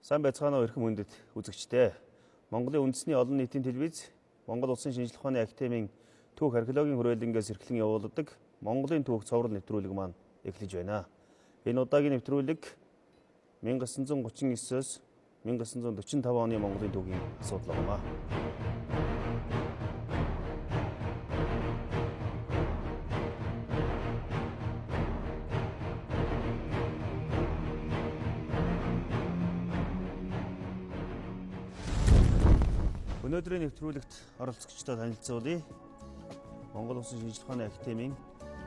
Сайн байцгаана уу эрхэм хүндэт үзэгчдээ. Монголын үндэсний олон нийтийн телевиз, Монгол Улсын шинжлэх ухааны академийн түүх археологийн хүрээлэнгээс эрхлэн явуулдаг Монголын түүх цовруул нэвтрүүлэг маань эхлэж байна. Энэ удаагийн нэвтрүүлэг 1939-с 1945 оны Монголын түүхийн асуудал байна. Өнөөдрийн нэвтрүүлэгт оролцогчдоо танилцуулъя. Монгол Улсын шинжлэх ухааны академийн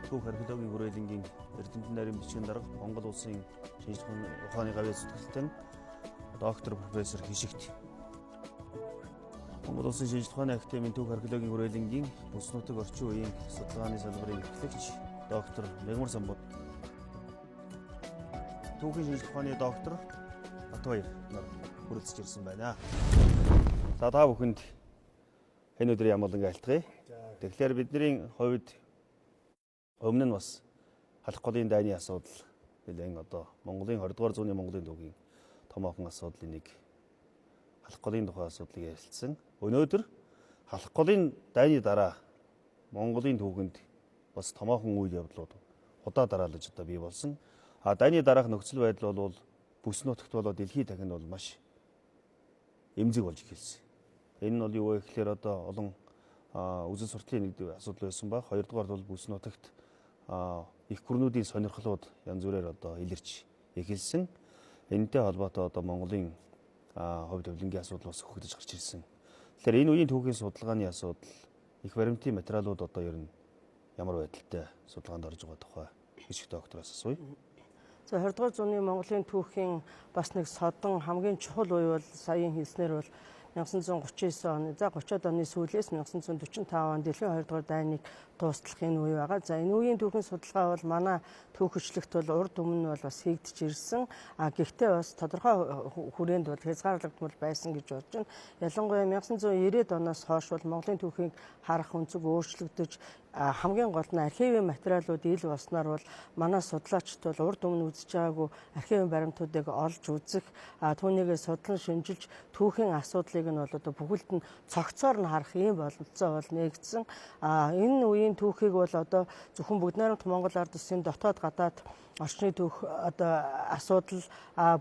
түүх археологийн хүрээлэнгийн эрдэмтэн нарийн бичгийн дарга Монгол Улсын шинжлэх ухааны гавьяа зүтгэлтэн доктор профессор Хишигт. Монгол Улсын шинжлэх ухааны академийн түүх археологийн хүрээлэнгийн бүс нутаг орчин үеийн судалгааны салбарын эрхлэгч доктор Мягмар Самбат. Түүхийн шинжлэх ухааны доктор Батбаяр нар хүрэлцэж ирсэн байна. За та бүхэнд энэ өдрийн ямгалан айлтгая. Тэгэхээр бидний хувьд өмнө нь бас халах голын дайны асуудал нэлээд Монголын 20 дугаар зууны Монголын түүхийн томоохон асуудлын нэг халах голын тухай асуудлыг ярилцсан. Өнөөдөр халах голын дайны дараа Монголын түүхэнд бас томоохон үйл явдлууд удаа дараалж бий болсон. Дайны дараах нөхцөл байдал бол бүс нутагт болоод дэлхийд дахинд бол маш эмзэг болж эхэлсэн. Энэ нь бол юу вэ гэхээр олон үзэл сурталын нэг асуудал байсан ба хоёрдугаар бол бүс нутагт их гүрнүүдийн сонирхлууд янз бүрээр илэрч эхэлсэн. Энэтэй холбоотой Монголын хувь тавилангийн асуудал бас хөгжиж гарч ирсэн. Тэгэхээр энэ үеийн түүхийн судалгааны асуудал их баримтын материалууд ер нь ямар байдалтай судалгаанд орж байгаа тухай Хишиг доктороос асууя. За 20 дугаар зууны Монголын түүхийн бас нэг содон хамгийн чухал үе бол саяын хэлснээр бол 1939 оны, за 30-аад оны сүүлээс 1945 онд дэлхийн 2 дугаар дайныг дуустгах энэ үе байгаа. За энэ үеийн түүхийн судалгаа бол манай түүхчлэгт бол урд өмнө бол бас хийгдэж ирсэн. Гэхдээ бас тодорхой хүрээнд бол хязгаарлагдмал байсан гэж бодож байна. Ялангуяа 1990-ад оноос хойш бол Монголын түүхийг харах өнцөг өөрчлөгдөж хамгийн гол нь архивын материалууд ил болсноор бол манай судлаачид бол урд өмнө үзэж байгаагүй архивын баримтуудыг олж үзэх, түүнийгээ судлан шинжилж түүхийн асуудлыг нь бол бүгд нь цогцоор нь харах ийм бололцоо бол нэгдсэн. Энэ үеийн түүхийг бол зөвхөн Бүгд найрамдах Монгол ард улсын дотоод гадаад орчны түүх асуудал,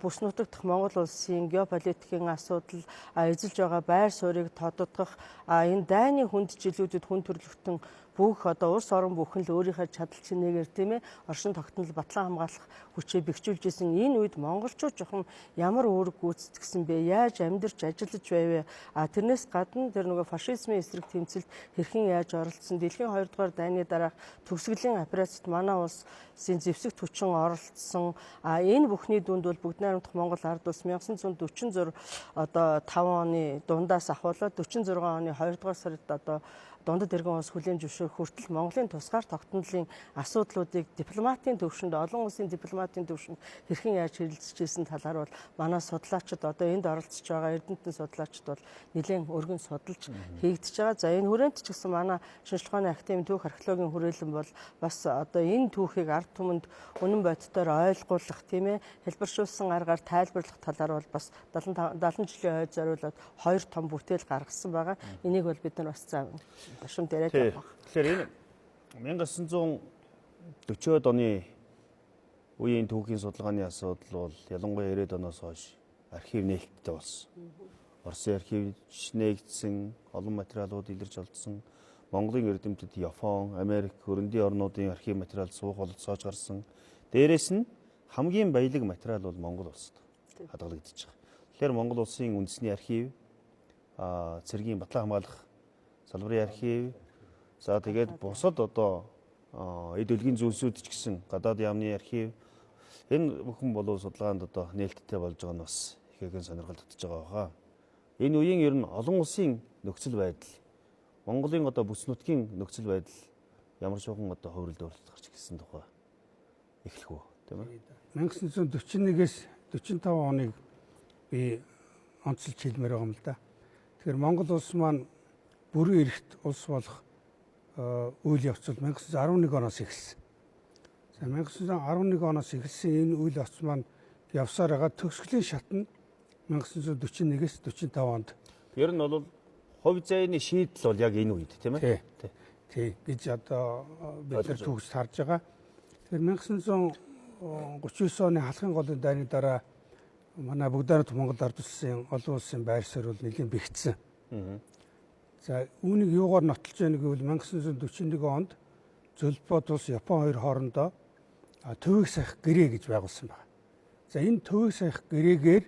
бүс нутагт Монгол улсын геополитикийн асуудал, эзэлж байгаа байр суурийг тодотгох, энэ дайны хүнд жилүүдэд хүн төрөлхтөн бүх улс орон бүхэн л өөрийнхөө чадал чинээгээр тийм ээ оршин тогтнол батлан хамгаалах хүчээ бэхжүүлж исэн энэ үед монголчууд жоохон ямар үүрэг гүйцэтгэсэн бэ? Яаж амьдарч ажиллаж байв? Тэрнээс гадна тэр нөгөө фашизмын эсрэг тэмцэлд хэрхэн яаж оролцсон? Дэлхийн 2 дугаар дайны дараах төгсгөлийн операцид манай улсын зэвсэгт хүчин оролцсон. Энэ бүхний дүнд бол Бүгд найрамдах Монгол ард улс 1946 5 оны дундаас ахуулаад 46 оны 2 дугаар сард дундад иргэн улс хүлээн зөвшөөрөх хүртэл Монголын тусгаар тогтнолын асуудлуудыг дипломатын төвшөнд, олон улсын дипломатын төвшөнд хэрхэн яаж хэрэгжижсэн талаар бол манай судлаачид энд оролцож байгаа эрдэмтэн судлаачид бол нэлээд өргөн судалж хийгдэж байгаа. За энэ хүрээнд ч гэсэн манай шинжлэх ухааны академийн түүх археологийн хүрээлэн бол бас энэ түүхийг ард түмэнд үнэн бодитоор ойлгуулах, тийм ээ, хэлбэршүүлсэн аргаар тайлбарлах талаар бол бас 70 жилийн хойд зориулаад 2 том бүтээл гаргасан байгаа. Энийг бол бид нар бас шин дээрээ тавих. Тэгэхээр энэ 1940-од оны үеийн түүхийн судалгааны асуудал бол ялангуяа 90-ад оноос хойш архив нээлттэй болсон. Оросын архив нээгдсэн, олон материалууд илэрч олдсон. Монголын эрдэмтэд Япон, Америк, хөрөндөй орнуудын архив материал суух бололцоож гарсан. Дээрээс нь хамгийн баялаг материал бол Монгол улсад хадгалагдаж байгаа. Тэгэхээр Монгол улсын үндэсний архив, цэргийн батлан хамгаалах салбарын архив, за тэгээд бусад эд өлгийн зүйлсүүд ч гэсэн гадаад яамны архив, энэ бүхэн болов судалгаанд нээлттэй болж байгаа нь бас ихэхэн сонирхол татж байгаа хаа. Энэ үеийн ер нь олон улсын нөхцөл байдал, Монголын бүс нутгийн нөхцөл байдал ямар шохон хувирал дөөрөлт гарч ирсэн тухай эхлэх үү, тийм ээ. 1941-ээс 45 оныг би онцлж хэлмээр байгаа юм л да. Тэгэхээр Монгол улс маань бүрэн эрхт улс болох үйл явц бол 1911 оноос эхэлсэн. За 1911 оноос эхэлсэн энэ үйл явц маань явсаар байгаа төгсгөлийн шат нь 1941-с 45 онд. Ер нь бол хувь заяаны шийдэл бол яг энэ үед тийм ээ. Тий гэж одоо бид нар төгс харж байгаа. Тэгэхээр 1939 оны халахын голын дайны дараа манай бүгд Монгол ард улсын олон улсын байр суурь бол нэлийн бэхжсэн. За үүнийг юугаар нотолж яах гэвэл 1941 онд Зөвлбод улс Япон хоёр хоорондоо төвийг сахих гэрээ гэж байгуулсан байна. За энэ төвийг сахих гэрээгээр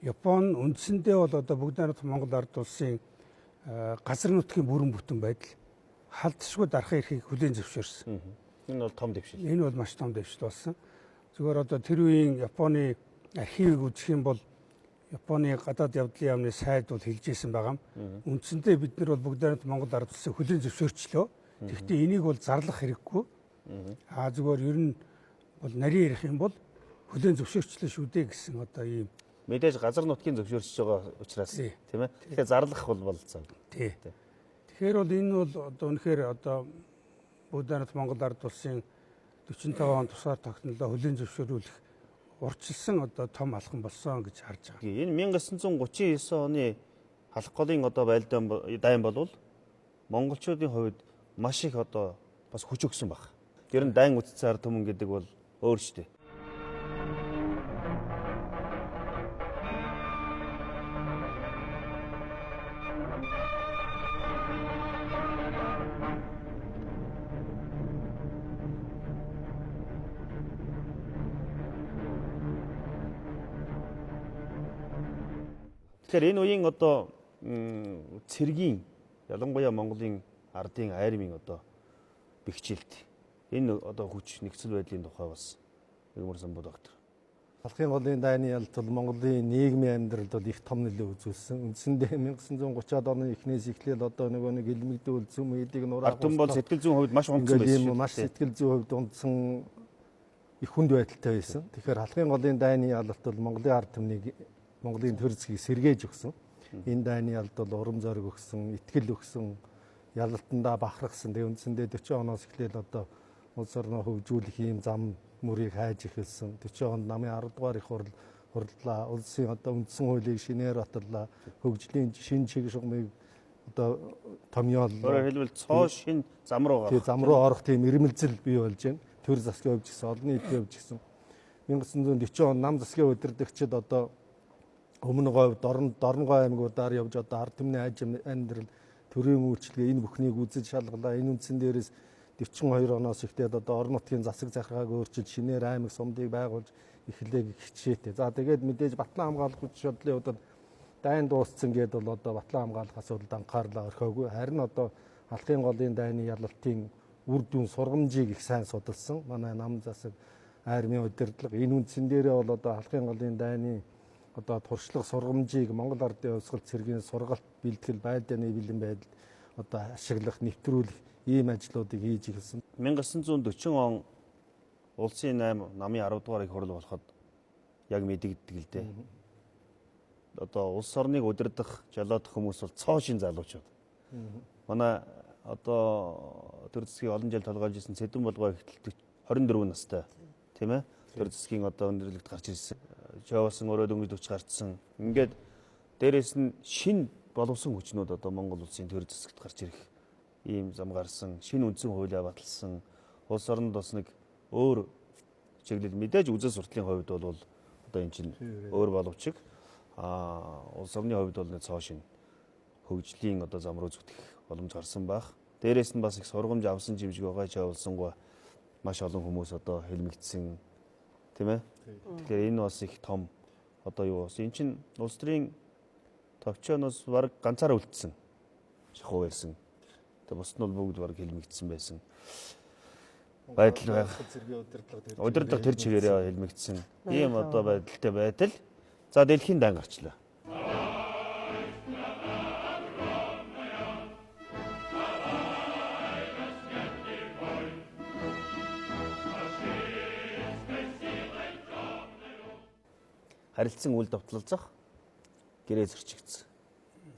Япон үндсэндээ бол одоо бүгд Монгол ард улсын газар нутгийн бүрэн бүтэн байдал халдшгүй дарахын эрхийг хүлээн зөвшөөрсөн. Энэ бол том дэвшил. Энэ бол маш том дэвшил болсон. Зүгээр одоо тэр үеийн Японы архивыг үзэх юм бол Японы гадаад явдлын яамны сайд бол хэлжсэн байгаа юм. Үндсэндээ бид нар бол бүгд Монгол ард улсын хүлээн зөвшөөрчлөө. Гэхдээ энийг бол зарлах хэрэггүй. Зүгээр ер нь бол нарийн ярих юм бол хүлээн зөвшөөрчлөө шүү дээ гэсэн одоо ийм мэдээж газар нутгийн зөвшөөрч байгаа учраас тийм ээ. Тэгэхээр зарлах бол болцоо. Тий. Тэгэхээр бол энэ бол одоо үнэхээр одоо бүгд Монгол ард улсын 45 он тусаар тогтнолоо хүлээн зөвшөөрүүлэх урьдчилсан одоо том алхам болсон гэж харж байгаа. Энэ 1939 оны халах голын одоо дайн бол монголчуудын хувьд маш их одоо бас хүч өгсөн баг. Ер нь дайн үтцээр түмэн гэдэг бол өөр шүү дээ. Тэгэхээр энэ үеийн одоо цэргийн ялангуяа Монголын ардын айрмын одоо бэхжилт энэ одоо хүч нэгцэл байдлын тухай бас өгмөрсөн бод доктор. Халахын голын дайны ялалт бол Монголын нийгмийн амьдралд бол их том нөлөө үзүүлсэн. Үндсэндээ 1930-аад оны эхнээс эхлээл одоо нэг илмэгдүүл зүм эдийг нураах Ардын бол сэтгэл зүйн хувьд маш унтсан байсан шүү. Маш сэтгэл зүйн хувьд унтсан их хүнд байдалтай байсан. Тэгэхээр халахын голын дайны ялалт бол Монголын ард түмнийг Монголын төр зэгийг сэргээж өгсөн. Энэ дайны ялалт бол урам зориг өгсөн, итгэл өгсөн, ялалтандаа бахархсан. Тэгээ үндсэндээ 40 оноос эхлээл одоо улс орноо хөгжүүлэх ийм зам мөрийг хайж эхэлсэн. 40 онд намын 10 дугаар их хурлаа. Улсын одоо үндсэн хуулийг шинээр батлаа. Хөгжлийн шин чиг шугамыг одоо томьёоллоо. Өөрөөр хэлбэл цоо шин зам руу гарах. Тэгээ зам руу орох тийм ирмэлзэл бий болж байна. Төр засгийн хувьд гэсэн, олон нийтийн хувьд гэсэн. 1940 он нам засгийн удирдагчид одоо өмнө говьд дорногой аймагуудаар явж одоо ард түмний аж амьдрал төрийн үйлчлэгээ энэ бүхнийг үзэж шалгалаа. Энэ үндсэн дээрээс 42 оноос ихтэй одоо орон нутгийн засаг захиргааг өөрчилж шинээр аймаг сумдыг байгуулж эхлэе гэх хичээтэй. За тэгээд мэдээж Батлан хамгаалах хүч чадлын хувьд дайн дууссан гэдээ бол одоо Батлан хамгаалах асуудалд анхаарлаа орхиогүй. Харин одоо халахын голын дайны ялалтын үр дүн сургамжийг их сайн судалсан. Манай нам засаг армийн удирдлага энэ үндсэн дээрээ бол одоо халахын голын дайны одоо туршлага сургамжийг Монгол ардын хувьсгал цэргийн сургалт бэлтгэл байдааны бэлэн байдал одоо ашиглах нэвтрүүлэх ийм ажлуудыг хийж эхэлсэн. 1940 он улсын 8 намын 10 дугаар их хурл болоход яг мэдэгддэг л дээ. Одоо улс орныг удирдах, жолоодох хүмүүс бол цоо шин залуучууд. Манай одоо төр засгийн олон жил толгойж ирсэн Цэдэн болгоо ихтэл 24 настай тийм ээ. Төр засгийн одоо өндөрлөгт гарч ирсэн. Жавсан өрөө дөнгөж 40 гарцсан. Ингээд дээрээс нь шин боловсон хүчнүүд одоо Монгол улсын төр засагт гарч ирэх ийм зам гарсан. Шин үндсэн хуулиа баталсан. Улс оронд бас нэг өөр чиглэл мэдээж үзэл сурталын хувьд бол одоо эн чинь өөр боловч улс орны хувьд бол нэг цоо шин хөгжлийн одоо зам руу зүтгэх боломж гарсан байх. Дээрээс нь бас их сургамж авсан жимжиг байгаа ч явуулсангүй маш олон хүмүүс одоо хэлмэгдсэн тийм ээ. Тэгэхээр энэ бас их том одоо юу бас эн чинь улс төрийн товчооноос баг ганцаараа үлдсэн шахуу байсан. Тэгээ бусд нь бол бүгд баг хэлмэгдсэн байсан. Байдал удирдлага тэр чигээрээ хэлмэгдсэн. Ийм одоо байдалтай байтал. За дэлхийн дан гарчлаа. Харилцан үйл давталцах гэрээ зөрчигдсөн.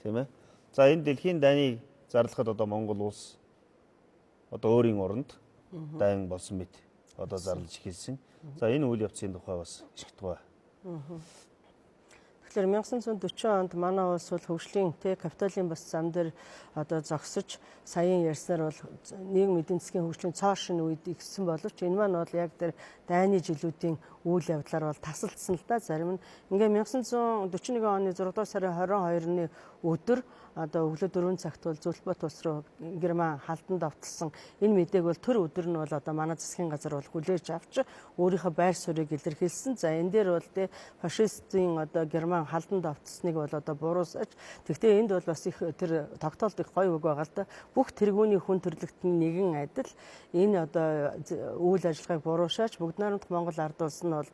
Тийм ээ. За энэ дэлхийн дайныг зарлахад одоо Монгол улс одоо өөрийн оронд дайн болсон мэт одоо зарлаж эхэлсэн. За энэ үйл явцын тухай бас ишгтгөө. Тэгэхээр 1940 онд манай улс бол хөгжлийн капиталын бас зам дээр одоо зогсож саяын ярьснаар бол нийгмийн эдийн засгийн хөгжлийн цоо шинэ үед игссэн боловч энэ маань бол яг тэр дайны жилүүдийн үйл явдлаар бол тасалдсан л да. Зарим нь ингээ 1941 оны 6 дугаар сарын 22-ны өдөр одоо өглөө 4 цагт бол Зүлбат улс руу Герман халдан давталсан энэ мэдээг бол тэр өдөр нь бол одоо манай засгийн газар бол хүлээж авч өөрийнхөө байр суурийг илэрхийлсэн. За энэ дээр бол фашистын одоо Герман халдан давталсныг бол одоо буруусгаж тэгтээ энд бол бас их тэр тогтоолт их гоё үг байгаа л да. Бүх тэргүүний хүн төрлөختний нэгэн адил энэ одоо үйл ажиллагааг буруушааж бүгд найрамдах Монгол ард улс нь бол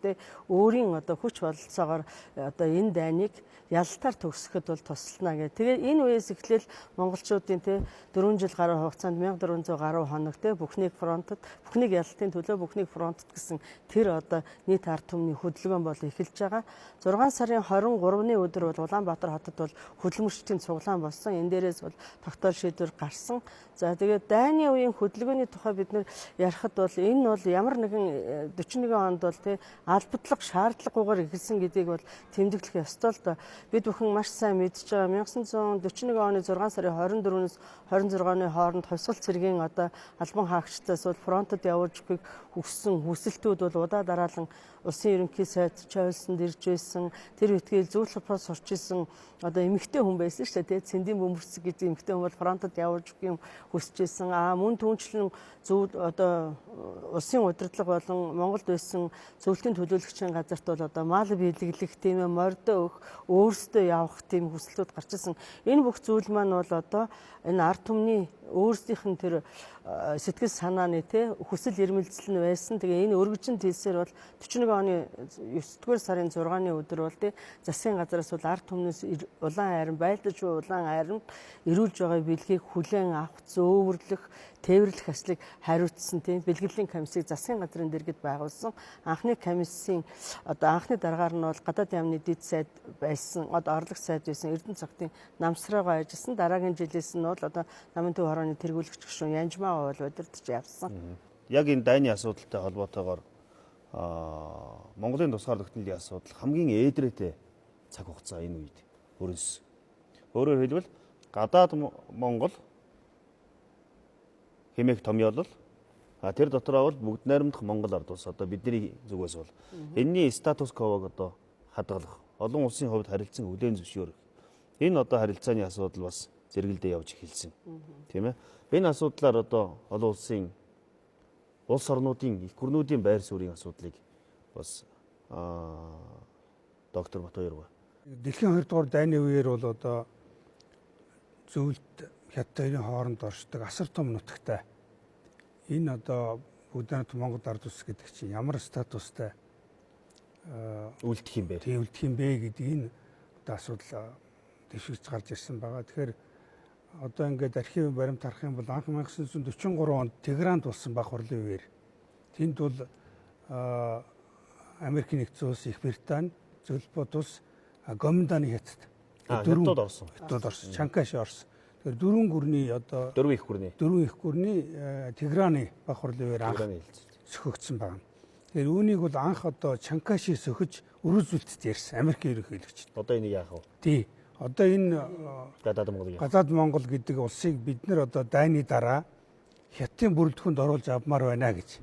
өөрийн одоо хүч бололцоогоор одоо энэ дайныг ялалтаар төгсгөхөд бол тусална гэх. Тэгээ энэ үеэс эхлээл монголчуудын 4 жил гаруй хугацаанд 1400 гаруй хоног бүхнийг фронтод бүхнийг ялалтын төлөө бүхнийг фронтод гэсэн тэр одоо нийт ард түмний хөдөлгөөн бол эхэлж байгаа. 6 сарын 23-ны өдөр бол Улаанбаатар хотод бол хөдөлмөрчдийн цуглаан болсон. Энэ дээрээс бол тогтоол шийдвэр гарсан. За тэгээд дайны үеийн хөдөлгөөний тухай бид нэр ярихад бол энэ бол ямар нэгэн 41 онд бол албатлаг шаардлагагүйгээр эхэлсэн гэдгийг бол тэмдэглэх ёстой л доо. Бид бүхэн маш сайн мэдж байгаа 1941 оны 6 сарын 24-өөс 26-ны хооронд хувьсгал цэргийн одоо албан хаагчдаас бол фронтод явуулж өгөхийг хүссэн хүсэлтүүд бол удаа дараалан улсын ерөнхий сайд Чойлсонд ирж байсан. Тэр үтгээл зүүдлэпос сурч исэн одоо эмэгтэй хүн байсан шүү дээ. Цэндийн бөмбөрцөг гэдэг эмэгтэй хүн бол фронтод явуулж өгөх юм хүсэж исэн. Мөн түүнчлэн зөв одоо улсын удирдлага болон Монголд байсан зөвлөлтийн төлөөлөгчийн газарт бол одоо мал биелэглэх тийм ээ мордоо өгөх өөрсдөө явах тийм хүсэлтүүд гарч ирсэн. Энэ бүх зүйл маань бол одоо энэ ард түмний өөрсдийнх нь тэр сэтгэл санааны хүсэл эрмэлзэл нь байсан. Тэгээ энэ өргөжин хэлсээр бол 41 оны 9-р сарын 6-ны өдөр бол засгийн газараас бол ард түмнээс улаан айран байлдаж буй улаан айранд ирүүлж байгаа бэлгийг хүлээн авах, зөөвөрлөх, тээвэрлэх ажлыг хариуцсан бэлгэлийн комиссийг засгийн газрын дэргэд байгуулсан. Анхны комиссийн одоо анхны дараагаар нь бол гадаад яамны дэд сайд байсан, одоо орлогч сайд байсан Эрдэнэ цогтын намсраагаа ажилласан. Дараагийн жилээс нь бол одоо намын төв хорооны тэргүүлэгч гишүүн Янжмаа бол удирдах явсан. Яг энэ дайны асуудалтай холбоотойгоор Монголын тусгаар тогтнолын асуудал хамгийн ээдрээтэй цаг хугацаа энэ үед өрнөсөн. Өөрөөр хэлбэл гадаад Монгол хэмээх томьёолол тэр дотороо бол бүгд найрамдах Монгол ард улс одоо бидний зүгээс бол энэний статус квог одоо хадгалах, олон улсын хувьд харилцан хүлээн зөвшөөрөх. Энэ одоо харилцааны асуудал бас зэрэгэлдээ явж эхэлсэн. Тийм ээ. Энэ асуудлаар одоо олон улсын улс орнуудын их гүрнүүдийн байр суурийн асуудлыг бас доктор Батбаяр бай. Дэлхийн 2 дугаар дайны үеэр бол одоо зөвлөлт хятадын хооронд оршдог асар том нутагтай. Энэ одоо бүгд Монгол ард улс гэдэг чинь ямар статустай үлдэх юм бэ? Тийм үлдэх юм бэ гэдэг энэ одоо асуудал дэвшигч гарч ирсэн байгаа. Тэгэхээр одоо ингээд архивын баримт харах юм бол анх 1943 онд Тегеранд болсон баг хурлын үеэр тэнд бол Америк нэгдсэн улс, Их Британи, Зөвлөлт улс, Гоминданы хятад хятад орсон. Чанкаш орсон. Тэгэхээр дөрвөн гүрний одоо дөрвөн их гүрний Тегераны баг хурлын үеэр анх сөхөгдсөн байна. Тэгэхээр үүнийг бол анх одоо Чанкаши сөхөж Өрөөзүүлэлтэд ярьсан Америкийн ерөнхийлөгч. Одоо энийг яах вэ? Тий. Одоо энэ гадаад Монгол гэдэг улсыг бид нэр одоо дайны дараа хятадын бүрэлдэхүүнд оруулж авмаар байна гэж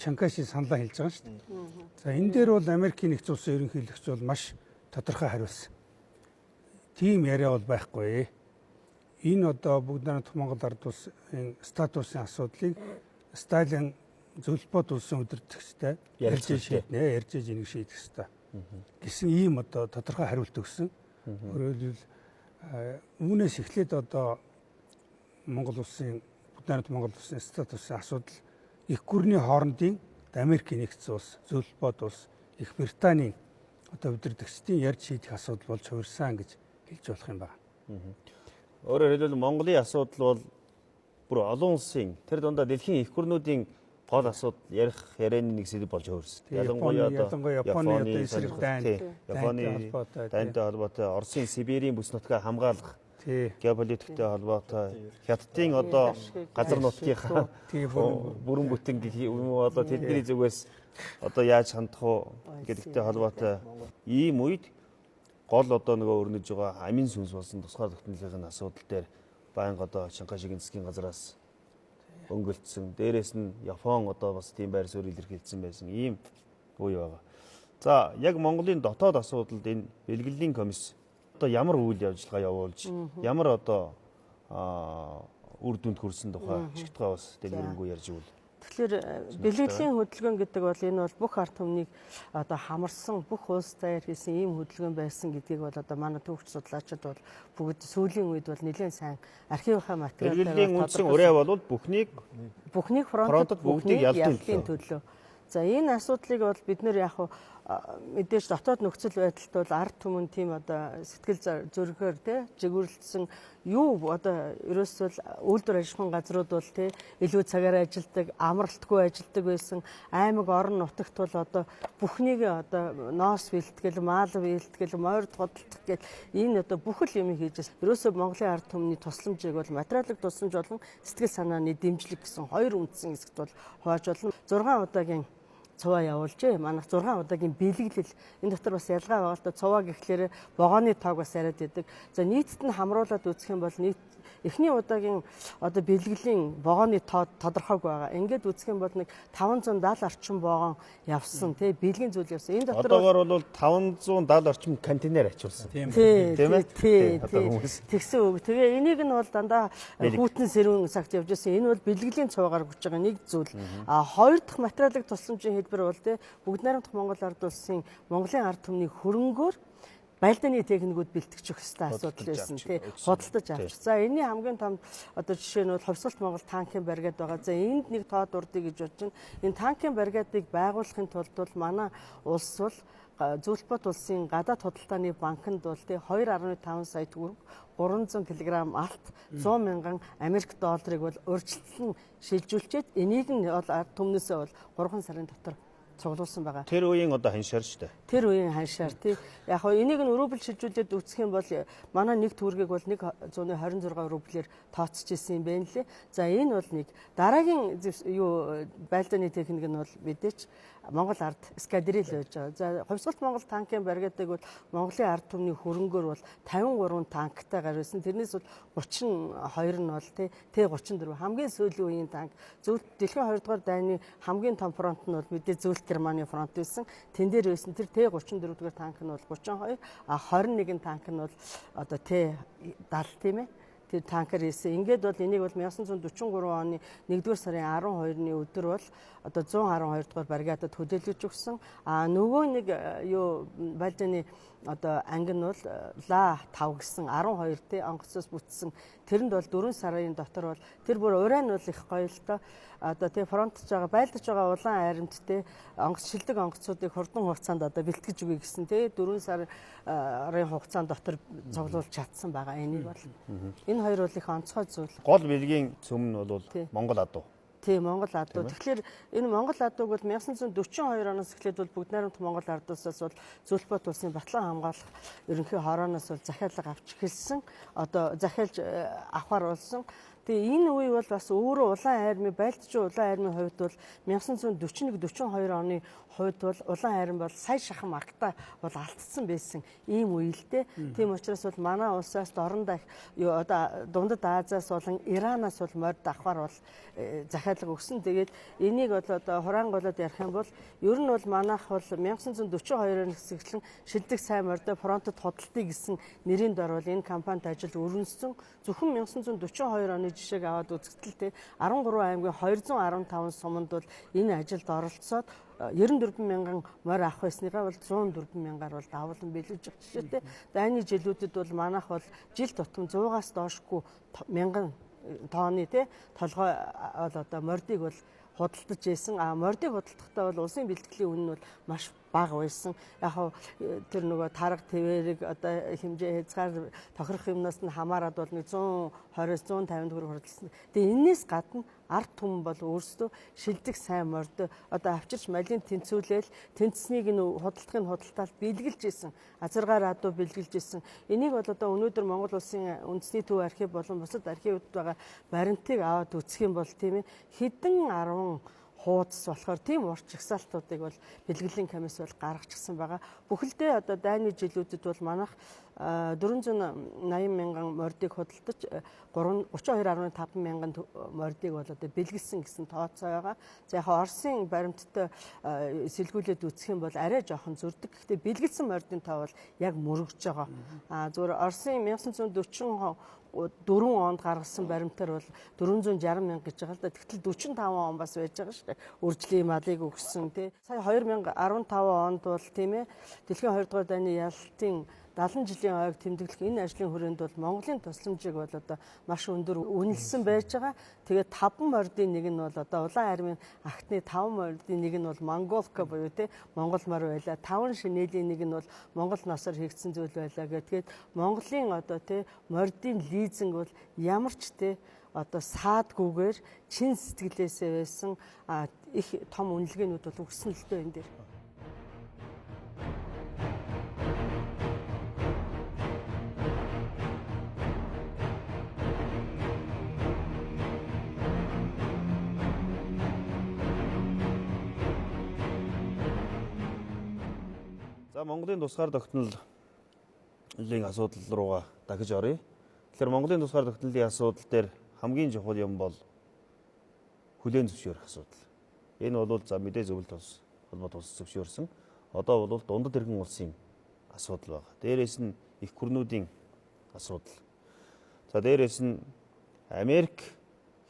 Чанкаши саналаа хэлж байгаа шүү дээ. За энэ дээр бол Америкийн нэгдсэн улсын ерөнхийлөгч бол маш тодорхой хариулсан. Тийм яриа бол байхгүй. Энэ одоо бүгд найрамдах Монгол ард улсын статусын асуудлыг Сталин зөвлөлт улсын удирдагчтай ярьж энийг шийдэх ёстой гэсэн ийм одоо тодорхой хариулт өгсөн. Өөрөөр хэлбэл үүнээс эхлээд одоо Монгол улсын бүгд найрамдах Монгол улсын статусын асуудал их гүрний хоорондын Америкийн нэгдсэн улс, Зөвлөлт улс, Их Британийн одоо удирдагчдын ярьж шийдэх асуудал болж хувирсан гэж хэлж болох юм байна. Өөрөөр хэлбэл Монголын асуудал бол бүр олон улсын тэр дундаа дэлхийн их гүрнүүдийн гол асуудал ярих ярианы нэг сэдв болж хувирсан. Ялангуяа Японы одоо эсрэг Японы дайнтай холбоотой, Оросын Сибирийн бүс нутгаа хамгаалах, геополитиктэй холбоотой, Хятадын одоо газар нутгийнхаа бүрэн бүтэн гэх юм уу одоо тэдний зүгээс одоо яаж хандах уу гэдэгтэй холбоотой ийм үед гол одоо нөгөө өрнөж байгаа амин сүнс болсон тусгаар тогтнолын асуудал дээр байнга одоо Шанхай шиг засгийн газраас өнгөлтсөн. Дээрээс нь Япон одоо бас тийм байр суурь илэрхийлсэн байсан ийм үе байгаа. За яг Монголын дотоод асуудалд энэ бэлгэлийн комисс одоо ямар үйл явдал явуулж ямар одоо үр дүнд хүрсэн тухай шигтгээ бас дэлгэрэнгүй ярьж өгвөл. Тэгэхээр бэлгэлийн хөдөлгөөн гэдэг бол энэ бол бүх ард түмнийг одоо хамарсан бүх улс даяар хийсэн ийм хөдөлгөөн байсан гэдгийг бол одоо манай түүхч судлаачид бол бүгд сүүлийн үед бол нэлээд сайн архивынхаа материалаар бэлгэлийн үндсэн ураа бол бүхнийг фронтод бүгдийг ялтын төлөө. За энэ асуудлыг бол бид нэр яг мэдээж дотоод нөхцөл байдалд бол ард түмэн тийм одоо сэтгэл зүрхээр жигүүрлсэн юу одоо ерөөсөө үйлдвэр ажиллахын газрууд бол илүү цагаар ажилдаг, амралтгүй ажилдаг байсан. Аймаг орон нутагт бол одоо бүхнийг одоо ноос бэлтгэл, маал бэлтгэл, морд хөдөлгөх гэл энэ одоо бүх л юм хийж байна. Ерөөсөө Монголын ард түмний тусламжийг бол материалын тусламж болон сэтгэл санааны дэмжлэг гэсэн хоёр үндсэн хэсэгт бол хувааж болно. 6 удаагийн цуваа явуулж манайх 6 удаагийн бэлгэлэл энэ дотор бас ялгаа байгаа л да. Цуваа гэхлээр вагоны тоог бас яриад байдаг. За нийтэд нь хамруулад үзэх юм бол эхний удаагийн одоо бэлгэлийн вагоны тоо тодорхойг байгаа. Ингээд үзэх юм бол нэг 570 орчим вагон явсан тий бэлгийн зүйл явсан. Энэ дотор одоогоор бол 570 орчим контейнер ачуулсан. Тийм ээ. Тэгсэн үг. Тэгээ энийг нь бол дандаа хүүтэн сэрүүн цагт явж байсан. Энэ бол бэлгэлийн цуваагаар хүч байгаа нэг зүйл. А хоёр дахь материалын тусламжийн хэлбэр бол тий бүгд найрамдах Монгол ард улсын Монголын ард түмний хөрөнгөөр байлдааны техникүүд бэлтгэж өгөх хэвээр асуудал байсан тий худалдаж авч. За энэний хамгийн том одоо жишээ нь бол Ховсголт Монгол танкын баригад байгаа. За энд нэг тоод урдыг гэж бодож байна. Энэ танкын баригадыг байгуулахын тулд бол манай улс бол Зөвлөлбөт улсын гадаад худалдааны банкнд бол тий 2.5 сая төгрөг 300 кг алт 100 мянган Америк долларыг бол урьдчилан шилжүүлчихэд энийг нь бол ард түмнээсээ бол 3 сарын дотор цуглуулсан байгаа. Тэр үеийн одоо ханшаар шүү дээ. Тэр үеийн ханшаар тий. Яг хоо энийг нь рубль шилжүүлээд үсэх юм бол манай нэг төгрөгийг бол 126 рублээр тооцож исэн юм байна лээ. За энэ бол нэг дараагийн юу байлдааны техник нь бол мэдээч Монгол ард эскадрил байж байгаа. За Ховсголт Монгол танкын баригадыг бол Монголын ард түмний хөрөнгөөр бол 53 танктай гарсан. Тэрнээс бол 32 нь бол тий Т34 хамгийн сүүлийн үеийн танк. Зөвхөн дэлхийн 2 дугаар дайны хамгийн том фронт нь бол мэдээ зөвлөлт Германы фронт байсан. Тэн дээр байсан тэр Т34 дугаар танк нь бол 32, а 21 танк нь бол одоо Т70 тийм ээ. Тэр танкер хийсэн. Ингээд бол энийг бол 1943 оны 1-р сарын 12-ны өдөр бол одоо 112 дугаар бригадад хөдөлгөж өгсөн. А нөгөө нэг юу байлдааны одоо анги нь бол Ла 5 гэсэн 12 онгоцоос бүтсэн. Тэрэнд бол 4 сарын дотор бол тэр бүр ураа нь бол их гоё л доо. Одоо фронтж байгаа байлдаж байгаа улаан айрамттай онгоц шилдэг онгоцуудыг хурдан хугацаанд одоо бэлтгэж өгье гэсэн 4 сарын хугацаанд дотор цуглуулж чадсан байгаа. Энийг бол энэ хоёр бол их онцгой зүйл. Гол бэлгийн цөм нь бол Монгол адуу. Тийм Монгол адуу. Тэгэхээр энэ Монгол адууг бол 1942 оноос эхлээд бол бүгд найрамдах Монгол ард улсаас бол Зөвлөлбөт улсын батлан хамгаалах ерөнхий хорооноос бол захиалга авч эхэлсэн. Одоо захиалж авахар болсон. Тэгээ энэ үе бол бас өөрөө улаан айрмын байлдаж улаан айрмын хувьд бол 1941-42 оны хувьд бол улаан айрам бол сая шахан маркта бол алдсан байсан ийм үеэлтэй. Тийм учраас бол манай улсаас дорндоо одоо Дундад Азиас болон Иранаас бол морд авахар бол захиалга өгсөн. Тэгээд энийг бол одоо хураанголоод ярих юм бол ер нь бол манайх бол 1942-оос эхлэн шилдэг сайн мордо фронтод худалдыг гэсэн нэрийн дор бол энэ компанид ажил өрнөсөн. Зөвхөн 1942 оны жишээг аваад үзэхдээ 13 аймгийн 215 суманд бол энэ ажилд оролцоод 94 мянган морь авах байсныгаа бол 104 мянгаар бол давуулан биелүүлж байгаа жишээтэй. Дайны жилүүдэд бол манайх бол жил тутам 100-аас доошгүй мянган тонны толгой бол одоо мордыг бол худалдаж байсан. А мордыг худалдахдаа бол улсын бэлтгэлийн үнэ нь бол маш бага байсан. Яг тэр нөгөө тарга твэрэг одоо хэмжээ хязгаар тохирох юмнаас нь хамаарад бол 120-с 150 төгрөг хуралдсан. Тэгээ энэс гадна ард түмэн бол өөрсдөө шилдэг сайн морд одоо авчирч малын тэнцүүлэл тэнцснийг нь худалдахын худалдаалт бэлгэлж исэн. Азаргаар адуу бэлгэлж исэн. Энийг бол одоо өнөөдөр Монгол улсын үндэсний төв архив болон бусад архивууд байгаа баримтыг аваад үзэх юм бол тийм ээ хэдэн 10 хуудас болохоор тийм урт жагсаалтуудыг бол бэлгэлийн комисс бол гаргачихсан байгаа. Бүхэлдээ одоо дайны жилүүдэд бол манайх 480 мянган мордыг худалдаж 32.5 мянган мордыг бол одоо бэлгэлсэн гэсэн тооцоо байгаа. За яг Оросын баримттай сэлгүүлээд үзэх юм бол арай жоохон зөрдөг. Гэхдээ бэлгэлсэн мордын тоо бол яг мөрөгж байгаа. Зүгээр Оросын 1944 онд гаргасан баримтаар бол 460 мянга гэж байгаа л да. Тэгтэл 45 он бас байж байгаа шүү дээ. Үржлийн малыг өгсөн тий. Сая 2015 онд бол тийм ээ дэлхийн 2 дугаар дайны ялалтын 70 жилийн ойг тэмдэглэх энэ ажлын хүрээнд бол Монголын тусламжийг бол одоо маш өндөр үнэлсэн байж байгаа. Тэгээд 5 мордын нэг нь бол одоо улаан армийн агтны 5 мордын нэг нь бол Монголка буюу тий Монгол мор байлаа. 5 шинэлийн нэг нь бол Монгол носоор хийгдсэн зүйл байлаа гэдэг. Монголын одоо тий мордын лизинг бол ямар ч тий одоо саадгүйгээр чин сэтгэлээсээ байсан их том үнэлгээнүүд бол өгсөн л дээ энэ дээр. За Монголын тусгаар тогтнолын асуудал руугаа дахиж оръё. Тэгэхээр Монголын тусгаар тогтнолын асуудал дээр хамгийн чухал юм бол хүлээн зөвшөөрөх асуудал. Энэ бол за мэдээ зөвлөлт тус холбоот улс зөвшөөрсөн. Одоо бол дундад иргэн улсын асуудал байна. Дээрээс нь их гүрнүүдийн асуудал. За дээрээс нь Америк,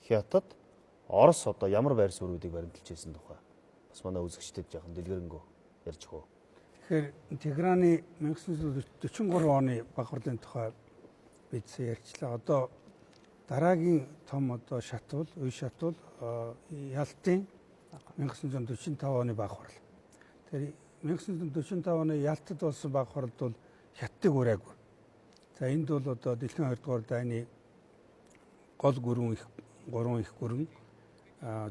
Хятад, Орос одоо ямар байр суурьуудыг баримталж ирсэн тухай бас манай үзэгчдэд жоохон дэлгэрэнгүй ярьж өгөө. Тэгэхээр Теграны 1943 оны баг хурлын тухай бид ярьчлаа. Одоо дараагийн том одоо шатвал, үе шатвал Ялтын 1945 оны баг хурал. Тэгэхээр 1945 оны Ялтад болсон баг хуралд бол Хятадыг ураагүй. За энд бол одоо дэлхийн 2 дугаар дайны гол гүрэн их 3 их гүрэн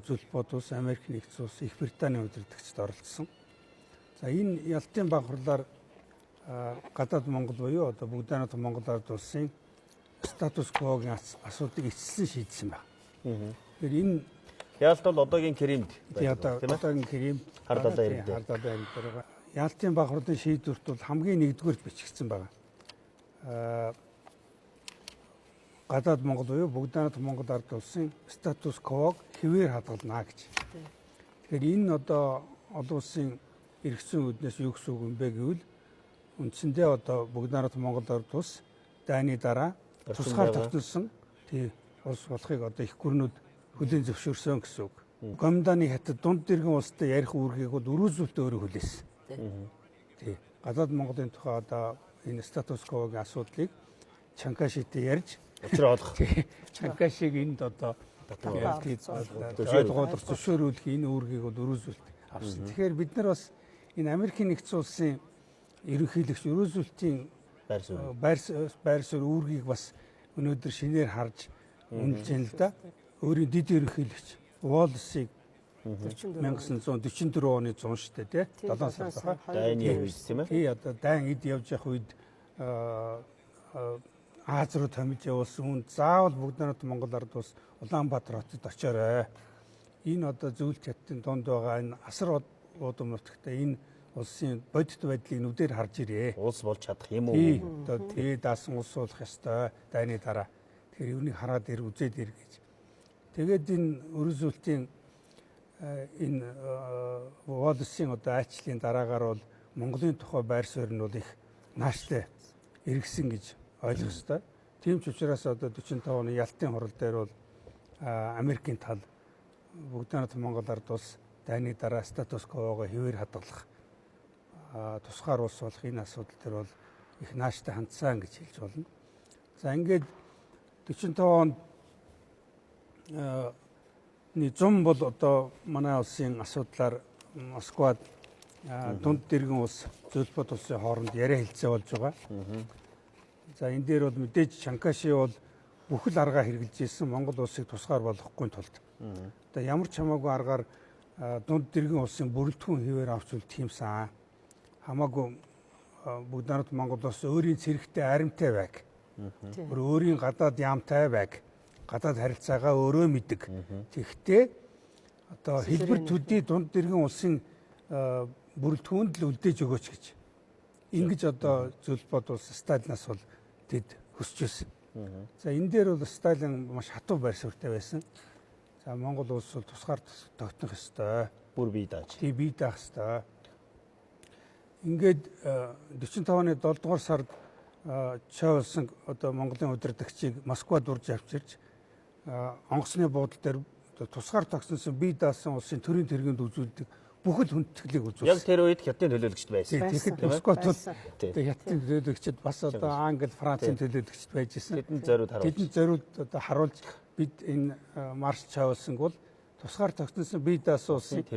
Зүлбод улс, Америк нэгдсэн улс, Их Британий удирдагчид оролцсон. За энэ Ялтын баг хурлаар гадаад Монгол буюу одоо бүгд найрамдах Монгол ард улсын статус квогийн асуудлыг эцэслэн шийдсэн байна. Тэгэхээр энэ Ялт бол одоогийн Кримд байдаг тийм ээ. Одоогийн Кримд Хардалаа ирдэ. Хардалаа ирдэ байгаа. Ялтын баг хурлын шийдвэрт бол хамгийн нэгдүгээрт бичигдсэн байна. Гадаад Монгол буюу бүгд найрамдах Монгол ард улсын статус квог хэвээр хадгална гэж. Тэгэхээр энэ одоо олон улсын эргэсэн үднээс юу гэсэн үг юм бэ гэвэл үндсэндээ одоо бүгд найрамдах Монгол ард улс дайны дараа тусгаар тогтносон тий улс болохыг одоо их гүрнүүд хүлээн зөвшөөрсөн гэсэн үг. Гомданы Хятад дунд дэргэн улстай ярих үүргийг бол өрөөзөлтөө өөрөө хүлээсэн. Тий гадаад Монголын тухай одоо энэ статус квогийн асуудлыг Чанкашитэй ярьж учраа олох. Чанкашиг энд одоо ойлгоод зөвшөөрүүлэх энэ үүргийг бол өрөөзөлт авсан. Тэгэхээр бид нар бас энэ Америкийн нэгдсэн улсын ерөнхийлөгч өрөөзөлтийн байр суурь үүргийг бас өнөөдөр шинээр харж үнэлж байна л да. Өөрийн дид ерөнхийлөгч Уоллесийг 1944 оны 100 штэ тий 7 сард дайны үед тийм ээ. Тий одоо дайн эд явж явах үед Аз руу томилж явуулсан хүн заавал бүгд найрамдах Монгол ард улс Улаанбаатар хотод очоорой. Энэ одоо зөвлөлт хятадын донд байгаа энэ асар удам нутагтай энэ улсын бодит байдлыг нүдээр харж ирээ. Улс болж чадах юм уу? Одоо тий даасан улс болох ёстой дайны дараа. Тэгэхээр юунийг хараад ир үзээд ир гэж. Тэгээд энэ өрөөзөлтийн энэ Уоллесийн одоо айчлалын дараагаар бол Монголын тухай байр суурь нь бол их нааштай эргэсэн гэж ойлгох ёстой. Тийм ч учраас одоо 45 оны Ялтын хурал дээр бол Америкийн тал бүгд найрамдах Монгол ард улс дайны дараа статус квогоо хэвээр хадгалах тусгаар улс болох энэ асуудал дээр бол их нааштай хандсан гэж хэлж болно. За ингээд 45 онд зам бол одоо манай улсын асуудлаар Москвад дунд дэргэн улс Зүлбод улсын хооронд яриа хэлцээ болж байгаа. За энэ дээр бол мэдээж Чанкаши бол бүхэл аргаа хэрэгжилж ирсэн Монгол улсыг тусгаар болгохгүй тулд. Одоо ямар ч хамаагүй аргаар дунд дэргэн улсын бүрэлдэхүүн хэвээр авч үлдэх юмсан. Хамаагүй бүгд найрамдах Монгол улс өөрийн цэрэгтэй аримтай байг. Өөрийн гадаад яамтай байг. Гадаад харилцаагаа өөрөө мэддэг. Тэгэхдээ одоо хэлбэр төдий дунд дэргэн улсын бүрэл түүнд л үлдээж өгөөч гэж. Ингэж одоо зөвлбод улс Сталинаас бол тэд хүсэж байсан. За энэ дээр бол Сталин маш хатуу байр суурьтай байсан. За Монгол улс бол тусгаар тогтнох ёстой. Бүр бие дааж. Тий бие даах ёстой. Ингээд 45 оны 7 дугаар сард Чавлсан одоо Монголын удирдагчийг Москвад урьж авчирч онгоцны буудлын дээр тусгаар тогтносон бие даасан улсын төрийн тэргэнд үзүүлдэг бүхэл хүндэтгэлийг үзүүлсэн. Яг тэр үед хятадын төлөөлөгчд байсан. Тэгэхэд Москвад хятадын төлөөлөгчд бас одоо Англи, Францын төлөөлөгчд байж исэн. Тэдэнд зориуд одоо харуулж бид энэ марш Чавлсанг бол тусгаар тогтносон бие даасан улсын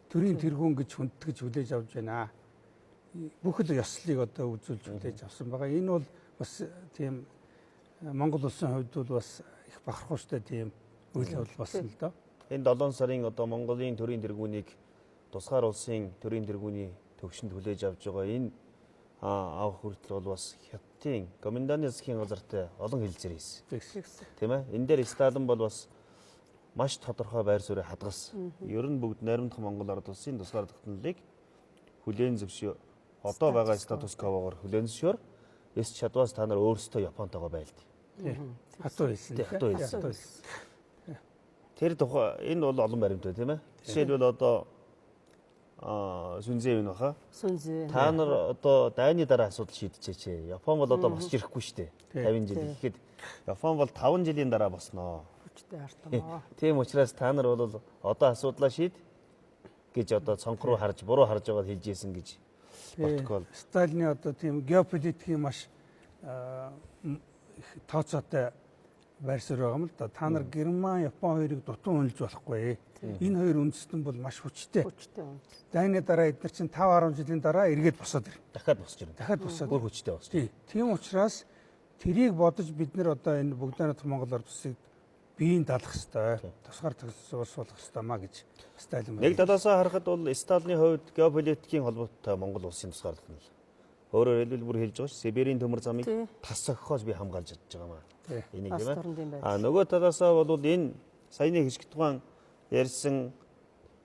төрийн тэргүүн гэж хүндэтгэж хүлээж авч байна. Бүхэл ёслолыг одоо үзүүлж хүлээж авсан байгаа. Энэ бол бас тийм Монгол улсын хувьд бол бас их бахархууштай тийм үйл явдал болсон л доо. Энэ 7 сарын одоо Монголын төрийн тэргүүнийг тусгаар улсын төрийн тэргүүний төвшөнд хүлээж авч байгаа энэ авах хүртэл бол бас хятадын комендант засгийн газартай олон хэлэлцээр хийсэн. Тийм ээ. Энэ дээр Сталин бол бас маш тодорхой байр суурийг хадгалсан. Ер нь бүгд найрамдах Монгол ард улсын тусгаар тогтнолыг хүлээн зөвшөөр одоо байгаа статус-квогоор хүлээн зөвшөөр эс чадваас та нар өөрсдөө Японтойгоо байлд. Хатуу хэлсэн. Хатуу хэлсэн. Тэр тухай энэ бол олон баримт байна тийм ээ. Жишээлбэл одоо Сүнзээ юу нөхөө? Сүнзээ. Та нар одоо дайны дараа асуудал шийдчихээч. Япон бол одоо босч ирэхгүй шүү дээ. 50 жил. Тэгэхэд Япон бол 5 жилийн дараа босноо. Хүчтэй артаа. Тийм учраас та нар бол одоо асуудлаа шийд гэж одоо цонх руу харж, буруу харж байгаад хэлж ийсэн гэж протокол. Сталины одоо тийм геополитикийн маш тооцоотой байр суурь байгаа юм л да. Та нар Герман, Япон хоёрыг дутуу үнэлж болохгүй. Энэ хоёр үндэстэн бол маш хүчтэй. Дайны дараа эдгээр чинь 5-10 жилийн дараа эргээд босоод ирнэ. Дахиад босч ирнэ. Дахиад босоод бүр хүчтэй босч. Тийм учраас тэрийг бодож бид нэр одоо энэ бүгдээрээ Монгол ард улсыг биеийн даалгах хэрэгтэй. Тусгаар улс болох хэрэгтэй маа гэж Сталин. Нэг талаасаа харахад бол Сталины хувьд геополитикийн холбоотой Монгол улсын тусгаар тогтнол. Өөрөөр хэлбэл бүр хэлж байгаа ш. Сибирийн төмөр замыг тас зохихоос би хамгаалж чадж байгаа маа. Энийг тийм ээ. Нөгөө талаасаа бол энэ саяны хэсэг тухайн ярьсан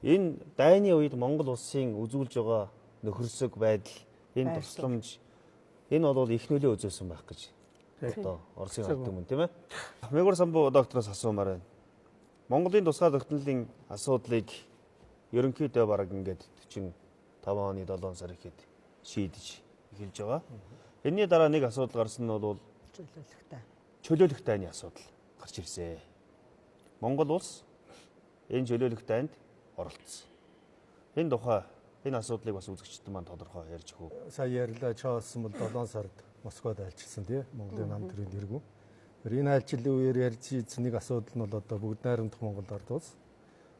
энэ дайны үед Монгол улсын үзүүлж байгаа нөхөрсөг байдал, энэ тусламж энэ бол их нөлөө үзүүлсэн байх гэж одоо Оросын ард түмэн тийм ээ. Мегур самбуу доктороос асуумаар байна. Монголын тусгаар тогтнолын асуудлыг ерөнхийдөө бараг ингээд 45 оны 7 сар ихэд шийдэж эхэлж байгаа. Энийний дараа нэг асуудал гарсан нь бол чөлөөлөх дайны асуудал гарч ирсэн. Монгол улс энэ чөлөөлөх дайнд оролцсон. Энэ тухай энэ асуудлыг бас үзэгчдэн маань тодорхой ярьж өгөө. Сая ярьлаа Чавлсан бол 7 сард Москвад айлчилсан тий Монголын нам төрийн тэргүү. Энэ айлчлалын үеэр ярьж ийдсэн нэг асуудал нь бол одоо бүгд найрамдах Монгол ард улс.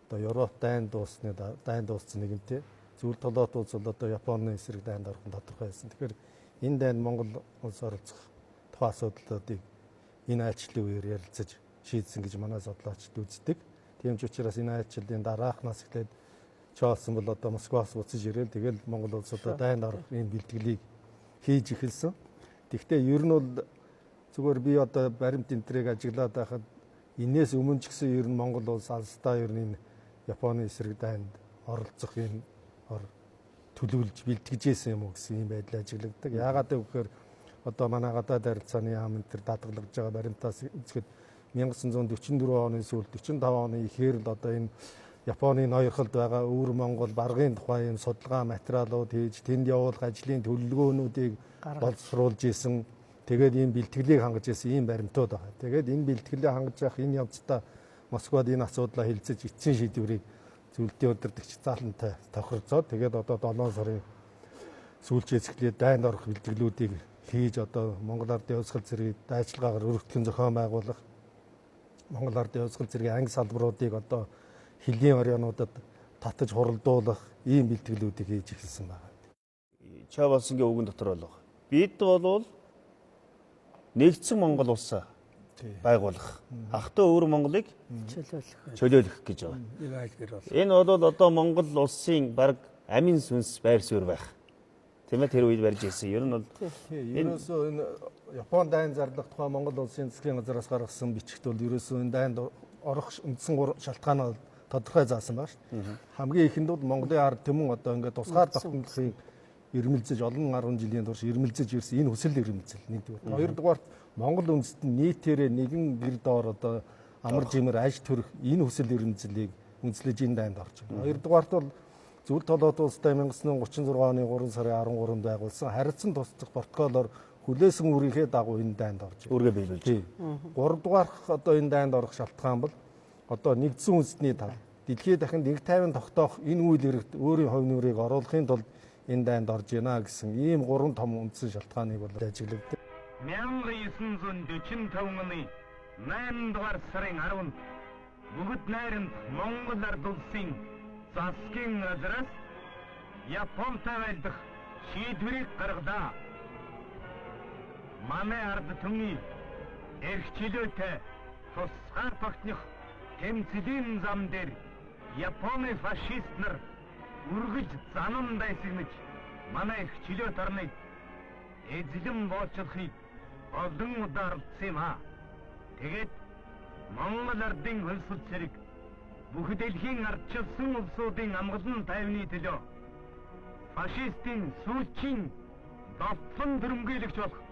Одоо Европ дайнд дууссан нэгэнтэй. Зүйл толгойд улс бол одоо Японы эсрэг дайнд орох нь тодорхой байсан. Тэгэхээр энэ дайнд Монгол улс оролцох тухайн асуудлуудыг энэ айлчлалын үеэр ярилцаж шийдсэн гэж манай судлаачид үздэг. Тийм ч учраас энэ айлчлалын дараахнаас эхлээд Чавлсан бол одоо Москваас буцаж ирээл тэгэл Монгол улс одоо дайнд орох энэ бэлтгэлийг хийж эхэлсэн. Гэхдээ ер нь бол зүгээр би одоо баримт энтрийг ажиглаад байхад энээс өмнө ч гэсэн ер нь Монгол улс алсдаа ер нь энэ Японы эсрэг дайнд оролцох энэ төлөвлөж бэлтгэжсэн юм уу гэсэн юм байдлаар ажиглагддаг. Яагаад гэвэл одоо манай гадаад харилцааны яам энэ төр даатгалж байгаа баримтаас үзэхэд 1944 оны сүүлд 45 оны ихээр л одоо энэ Японы ноёрхолд байгаа өвөр Монгол баргын тухай юм судалгаа материалууд хийж тэнд явуулах ажлын төлөвлөгөөнүүдийг боловсруулж исэн. Тэгээд ийм бэлтгэлийг хангаж исэн ийм баримтууд байгаа. Тэгээд энэ бэлтгэлээ хангаж явах энэ явцдаа Москвад энэ асуудлаа хэлцэж эцсийн шийдвэрийг зөвлөлтийн удирдагч заалантай тохирцоод тэгээд одоо 7 сарын сүүлчээс эхлээд дайнд орох бэлтгэлүүдийг хийж одоо Монгол ардын явуулгал зэргийг дайчилгаагаар өргөдгөн зохион байгуулах, Монгол ардын явуулгал зэргийн анги салбаруудыг одоо хилийн орёонуудад татаж хуралдуулах ийм бэлтгэлүүдийг хийж эхэлсэн байна. Чавлсангийн үгэн дотор бол бид бол нэгдсэн Монгол улсаа байгуулах, ахтай өвөр Монголыг чөлөөлөх гэж байгаа. Энэ бол одоо Монгол улсын баг амин сүнс байр суурь байх. Тийм ээ тэр үед барьж ирсэн. Ер нь бол ерөөсөө энэ Япон дайн зарлах тухай Монгол улсын засгийн газараас гаргасан бичигт бол ерөөсөө энэ дайнд орох үндсэн шалтгаан бол тодорхой заасан байна шүү дээ. Хамгийн ихэнд бол Монголын ард түмэн одоо ингээд тусгаар тогтнолыг ирмэлзэж олон 10 жилийн турш ирмэлзэж ирсэн энэ хүсэл ирмэлзэл нэгдүгээр. Хоёрдугаар Монгол үндэстэн нийтээрээ нэгэн гэр доор одоо амар жимэр аж төрөх энэ хүсэл ирмэлзлийг үндэслэж энэ дайнд орж байна. Хоёрдугаарт бол Зөвлөлт толгойд улстай 1936 оны 3 сарын 13-нд байгуулсан харилцан тусдах протоколоор хүлээсэн үрийнхээ дагуу энэ дайнд орж байна. Үүргээ биелүүлж. Гуравдугаарх одоо энэ дайнд орох шалтгаан бол одоо нэгдсэн үндэстний тав. Дэлхийд дахин нэг тайван тогтоох энэ үйл хэрэгт өөрийн хувь нэмрийг оруулахын тулд энэ дайнд орж байна гэсэн ийм гурван том үндсэн шалтгааныг бол ажиглагдав. 1945 оны 8 дугаар сарын 10-нд бүгд найрамд Монгол ард улсын засгийн газраас Японтай байлдах шийдвэрийг гаргалаа. Манай ард түмний эрх чөлөөтэй тусгаар тогтнох тэмцэлийн зам дээр Японы фашист нар үргэлж занан дайсагнаж манай эрх чөлөөт орныг эзлэн боочлохыг олон удаа оролцсон юм аа. Тэгээд Монгол ардын хөлсөл зэрэг бүх дэлхийн ардчилсан улсуудын амгалан тайвны төлөө фашистын сүүлчийн давтан төрөмгөөлөгч болох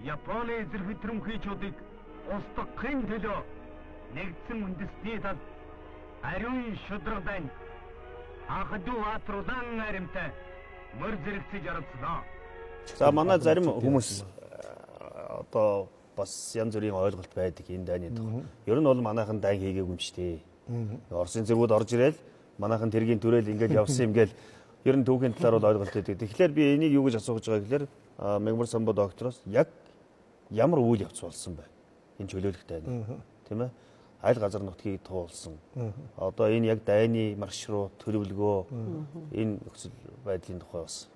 Японы эзрэх төрөмхийчүүдийг устгахын төлөө нэгдсэн үндэстний тал ариун шударгадан анх дүү атруулан аримтай мөр зэрэгцэж оролцлоо. За манай зарим хүмүүс одоо бас янз бүрийн ойлголт байдаг энэ дайны тухай. Ер нь бол манайхан дай хийгээгүй юм шүү дээ. Оросын зэргүүд орж ирээл манайхан тэргийн төрөөл ингээд явсан юм гээл ер нь түүхийн талаар бол ойлголт өгдөг. Тэгэхээр би энийг юу гэж асууж байгаа гэхээр Мегмар самбо доктороос яг ямар үйл явц болсон бэ? Энэ чөлөөлөх дайны. Тийм ээ? Аль газар нутгийг туулсан. Одоо энэ яг дайны маршрут, төлөвлөгөө энэ нөхцөл байдлын тухай бас.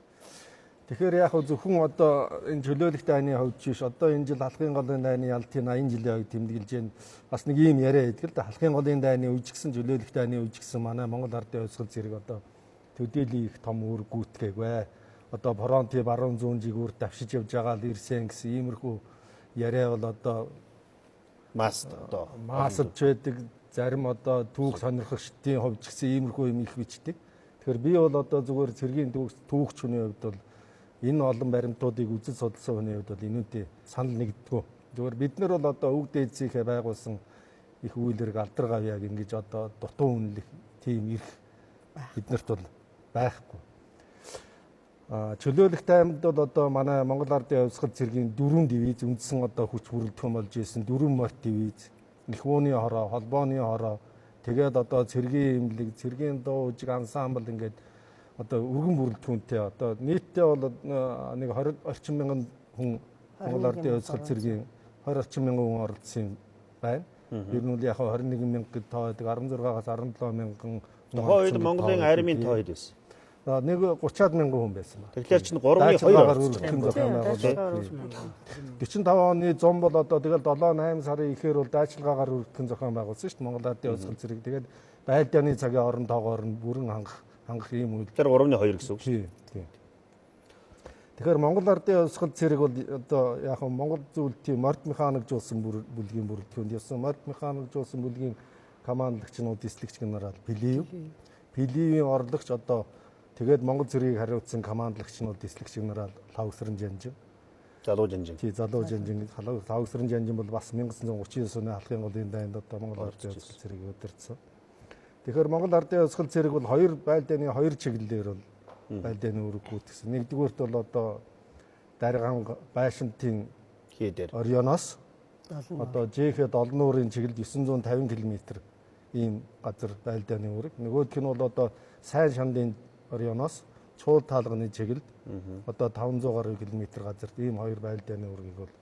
Тэгэхээр яг зөвхөн одоо энэ чөлөөлөх дайны хувьд биш одоо энэ жил халахын голын дайны ялтын 80 жилийн хувьд тэмдэглэж байна. Бас нэг ийм яриа байдаг л да. Халахын голын дайны үжигсэн чөлөөлөх дайны үжигсэн манай Монгол ардын хувьсгал зэрэг одоо төдийлийн их том үр гүйтгээгвэ. Одоо фронти баруун зүүн жигүүр давшиж явж байгаа л ирсэн гэсэн иймэрхүү яриа бол одоо маасд байдаг. Зарим одоо түүх сонирхогчдын хувьд ч гэсэн иймэрхүү юм их бичдэг. Тэгэхээр би бол одоо зүгээр цэргийн түүхч хүний хувьд бол энэ олон баримтуудыг үзэл судалсан хүний хувьд бол энүүтэй санал нэгддэг. Зүгээр бид нар бол одоо өвөг дээдсийнхээ байгуулсан их үйлрэг алдар гавьяаг ингэж одоо дутуу үнэлэх тийм эрх биднэрт бол байхгүй. Чөлөөлөх таймд бол одоо манай Монгол ардын хувьсгал цэргийн 4 дивиз үндсэн одоо хүч бүрэлдэхүүн болж ирсэн 4 морт дивиз, их ууны хороо, холбооны хороо, тэгээд одоо цэргийн эмнэлэг, цэргийн дуу жиг ансамбл ингээд одоо өргөн бүрэлдэхүүнтэй одоо нийтдээ бол нэг 20 орчим мянган хүн Монгол ардын хувьсгал цэргийн 20 орчим мянган хүн оролцсон байна. Ер нь яг 21 мянга гэд тоо байдаг 16-аас 17 мянган тухайн үед Монголын армийн тоо хэд байсан? Нэг 30-аад мянган хүн байсан ба. Тэгэхээр чинь 3-2 өргөн зохион байгуулалт. 45 оны 100 бол одоо тэгэл 7-8 сарын ихээр бол дайчилгаагаар өргөн зохион байгуулсан шүү дээ Монгол ардын хувьсгал цэрэг. Тэгээд байлдааны цагийн орон тоогоор нь бүрэн хангах юм үйл. Тэгэхээр 3-2 гэсэн үг шүү. Тийм. Тэгэхээр Монгол ардын хувьсгал цэрэг бол одоо яг Монгол зөвлөлтийн морд механикжуулсан бүлгийн бүрэлдэхүүнд явсан. Морд механикжуулсан бүлгийн командлагч нь дислэгч генерал Пилевийн орлогч одоо тэгээд Монгол цэргийг хариуцсан командлагч нь дислэгч генерал Лавсран Жанжин. Залуу Жанжин. Тий, залуу Жанжин. Лавсран Жанжин бол бас 1939 оны халахын голын дайнд одоо Монгол ардын хувьсгал цэргийг удирдсан. Тэгэхээр Монгол ардын хувьсгал цэрэг бол хоёр байлдааны хоёр чиглэлээр бол байлдааны үүрэг гүйцэтгэсэн. Нэгдүгээрт бол одоо Дарган Байшинтын хийдэр орионоос одоо Жэхэд олон нуурын чиглэл 950 км ийм газар байлдааны үүрэг. Нөгөөх нь бол одоо Сайн шандын орионоос Чуул таалганы чиглэлд одоо 500 гаруй км газар ийм хоёр байлдааны үүргийг бол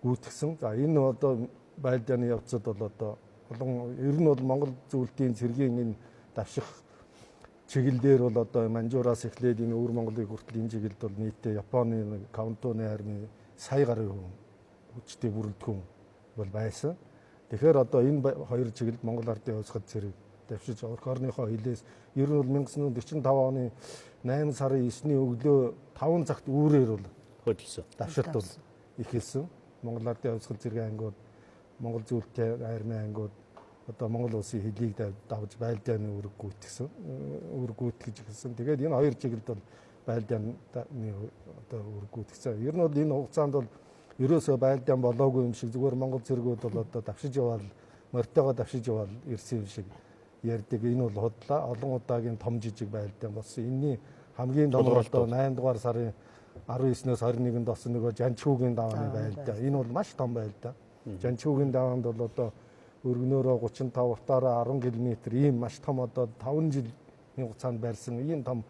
гүйцэтгсэн. За энэ одоо байлдааны явцад бол одоо ер нь бол Монгол зөвлөлтийн цэргийн энэ давших чиглэлээр бол одоо Манжуураас эхлээд энэ өвөр Монголыг хүртэл энэ чиглэлд бол нийтдээ Японы Каунтоны армийн сая гаруй хүн хүчтэй бүрэлдэхүүн бол байсан. Тэгэхээр одоо энэ хоёр чиглэлд Монгол ардын хувьсгал цэрэг давшиж орх орныхоо хилээс ер нь бол 1945 оны 8 сарын 9-ний өглөө 5 цагт үүрээр бол хөдөлсөн. Давшилт бол ихэлсэн. Монгол ардын хувьсгал цэргийн ангууд, Монгол зөвлөлтийн армийн ангууд одоо Монгол улсын хөлийг давж байлдааны үүрэг гүйтгэсэн. Үүрэг гүйтгэж эхэлсэн. Тэгээд энэ хоёр чиглэлд бол байлдааны одоо үүрэг гүйтгэсэн. Ер нь бол энэ хугацаанд бол ерөөсөө байлдаан болоогүй юм шиг зүгээр Монгол цэргүүд бол одоо давшиж яваад морьтойгоо давшиж яваад ирсэн юм шиг ярьдаг. Энэ бол худлаа. Олон удаагийн том жижиг байлдаан болсон. Энэний хамгийн домор одоо 8 дугаар сарын 19-өөс 21-нд болсон нөгөө Жанчхүүгийн давааны байлдаа. Энэ бол маш том байлдаа. Жанчхүүгийн даваанд бол одоо өргөнөөрөө 35 утаараа 10 км ийм маш том одоо 5 жилийн хугацаанд байрсан ийм том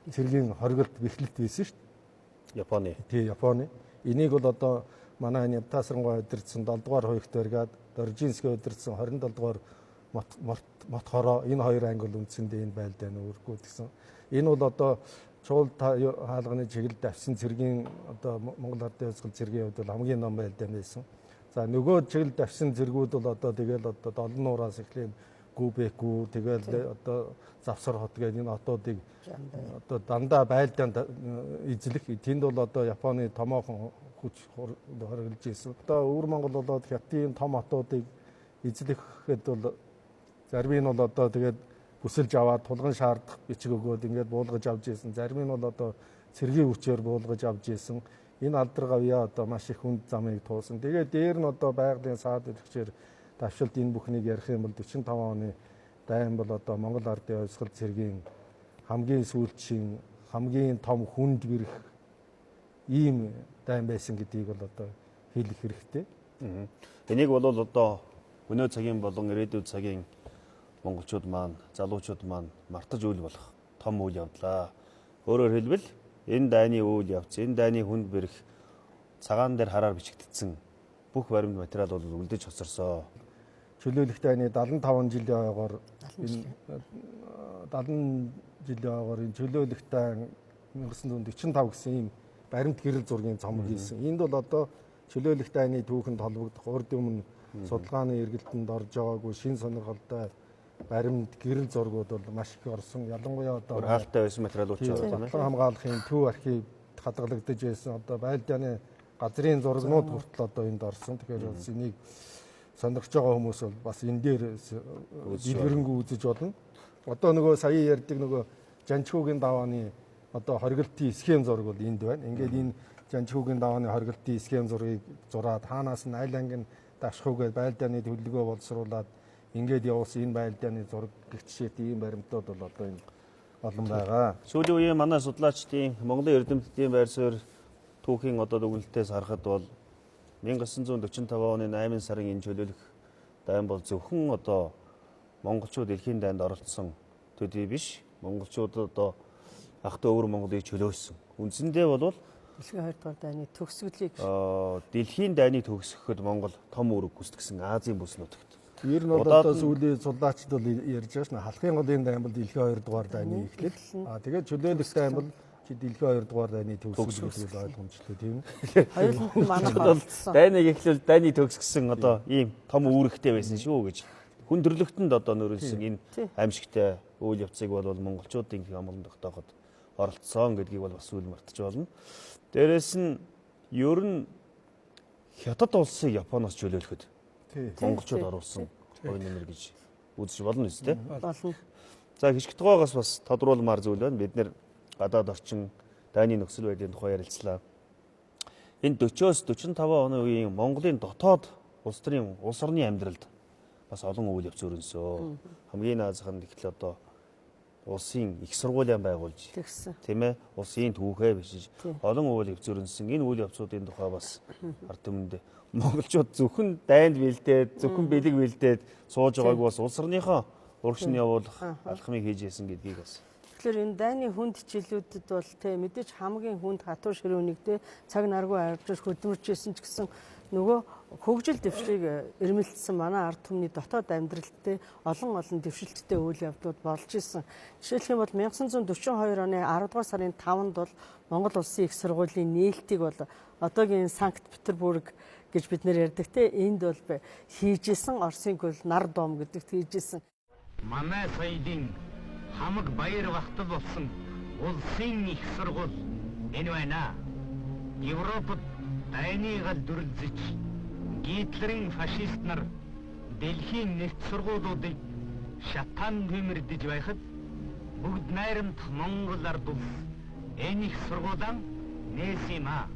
цэргийн хоригдолт бэхлэлт байсан шүү дээ. Японы. Тий, Японы. Энийг бол одоо манай энэ Явтасрангой удирдсан 7 дугаар хуйхт бригад, Доржинский удирдсан 27 дугаар мот хороо энэ хоёр англи үндсэндээ энэ байлдааны үүргүүд гэсэн. Энэ бол одоо чуул хаалганы чиглэлд авсан цэргийн одоо Монгол Ардын Хувьсгал цэргийн хувьд бол хамгийн ном байлдаан байсан. За нөгөө чиглэлд авсан цэргүүд бол одоо тэгэл одоо Долон нуураас эхлээд Гүбэкүү тэгэл одоо Завсар хот гэдэг энэ хотуудыг одоо дандаа байлдаанд эзлэх. Тэнд бол одоо Японы томоохон хүч хоригдж ирсэн. Одоо өвөр Монгол болоод хятадын том хотуудыг эзлэхэд бол зарим нь бол одоо тэгээд бүсэлж аваад тулгын шаардах бичиг өгөөд ингээд буулгаж авч ирсэн. Зарим нь бол одоо цэргийн хүчээр буулгаж авч ирсэн. Энэ алдаргавьяа одоо маш их хүнд замыг туусан. Тэгээд дээр нь одоо байгалийн саад идэвхчээр давшилт энэ бүхнийг ярих юм бол 45 оны дайн бол одоо Монгол Ардын Хувьсгал цэргийн хамгийн сүүлчийн хамгийн том хүнд бэрх ийм дайн байсан гэдгийг бол одоо хэлэх хэрэгтэй. Энийг бол одоо өнөө цагийн болон ирээдүйн цагийн монголчууд маань, залуучууд маань мартаж үйл болох том үйл явдлаа. Өөрөөр хэлбэл энэ дайны үйл явц, энэ дайны хүнд бэрх цагаан дээр хараар бичигдсэн бүх баримт материал бол үлдэж хоцорсоо. Чөлөөлөх дайны 75 жилийн ойгоор энэ 70 жилийн ойгоор энэ чөлөөлөх дай 1945 гэсэн ийм баримт гэрэл зургийн цомог хийсэн. Энд бол одоо чөлөөлөх дайны түүхэнд холбогдох урд өмнө судалгааны эргэлтэнд орж байгаагүй шин сонирхолтой баримт гэрэл зургууд бол маш их орсон. Ялангуяа одоо хаалттай байсан материалууд ч байна. Хамгаалахын төв архив хадгалагдаж байсан. Одоо байлдааны газрын зургнууд хүртэл одоо энд орсон. Тэгэхээр бас энийг сонирхож байгаа хүмүүс бол бас энэ дээр дэлгэрэнгүй үзэж болно. Одоо нөгөө сая ярьдаг нөгөө Жанчхүүгийн давааны одоо хоригдолтын схем зураг бол энд байна. Ингээд энэ Жанчхүүгийн давааны хоригдолтын схем зургийг зураад хаанаас нь аль анги давшихгүйгээр байлдааны төлөвлөгөө боловсруулад ингээд явуулсан энэ байлдааны зураг гэх жишээт ийм баримтууд бол одоо энэ олон байгаа. Сүүлийн үеийн манай судлаачдын Монголын эрдэмтдийн байр суурь түүхийн одоо дүгнэлтээс харахад бол 1945 оны 8 сарын энэ чөлөөлөх дайн бол зөвхөн одоо монголчууд дэлхийн дайнд оролцсон төдий биш. Монголчууд одоо ах トゥ өвөр Монголыг чөлөөсөн. Үндсэндээ бол дэлхийн 2 дугаар дайны төгсгөлийг дэлхийн дайныг төгсгөхөд Монгол том үүрэг гүйцэтгсэн Азийн бүс нутагт. Ер нь бол одоо сүүлийн судлаачид бол ярьж байгаа шнэ халахын голын дайн бол дэлхийн 2 дугаар дайны эхлэл. Тэгээд чөлөөлөх дайн бол дэлхийн 2 дугаар дайны төгсгөл гэж ойлгомжтой тийм. хоёр нь манайх болцсон. Дайныг эхлүүл дайныг төгсгсөн одоо ийм том үүрэгтэй байсан шүү гэж. Хүн төрлөختөнд одоо нөрөлсөн энэ аимшигтай үйл явцыг бол монголчуудын амгалан тогтооход оролцсон гэдгийг бол бас үл мартаж болно. Дээрээс нь ер нь хятад улсыг Японоос чөлөөлөхөд монголчууд оруулсан ой нэмэр гэж үзэж болно үст тэ. Болно. За хишгтгоогоос бас тодруулмаар зүйл байна. Бид нэр гадаад орчин дайны нөхцөл байдлын тухай ярилцлаа. Энэ 40-оос 45 оны үеийн Монголын дотоод улс төрийн улс орны амьдралд бас олон үйл явц өрнөсөө. Хамгийн наазахын ихтэл одоо улсын их сургуулиан байгуулж тийм ээ улсын түүхээ бичиж олон үйл явц өрнөсөн. Энэ үйл явцуудын тухай бас ард түмэнд монголчууд зөвхөн дайнд бэлдээд зөвхөн бэлэг бэлдээд сууж байгааг бас улс орныхоо урагшин явуулах алхмыг хийж яасан гэдгийг бас. Тэгэхээр энэ дайны хүнд хичээлүүдэд бол тэ мэдээж хамгийн хүнд хатуу ширүүнийг тэ цаг наргүй авчирч хөдөлмөрчсэн ч гэсэн нөгөө хөгжил дэвшлиг эрмэлцсэн манай ард түмний дотоод амьдралтай олон дэвшилттэй үйл явдлууд болж исэн. Жишээлх юм бол 1942 оны 10 дугаар сарын 5-нд бол Монгол улсын их сургуулийн нээлтийг бол одоогийн Санкт Петербург гэж бид нэр ярьдаг те энд бол хийжсэн Оросын гол нар дом гэдэгт хийжсэн. Манай соёлын хамаг баяр бахтал болсон улсын их сургууль энэ байна. Европод дайны гал дүрлзэж Гитлерийн фашист нар дэлхийн нэгт сургуулиудыг шатаан тэмэрдэж байхад бүгд найрамдах Монгол ард улс энэ их сургуулиан нээс юм аа.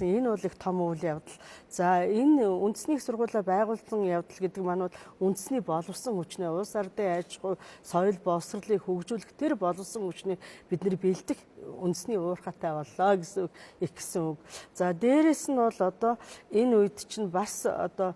Энэ бол их том үйл явдал. За энэ үндэсний их сургуулиа байгуулсан явдал гэдэг маань бол үндэсний боловсон хүчнээ улс ардын аж ахуй, соёл боловсролыг хөгжүүлэх тэр боловсон хүчнийг бид нэр бэлдэх үндэсний уурхатай боллоо гэсэн их гэсэн үг. За дээрэс нь бол одоо энэ үед чинь бас одоо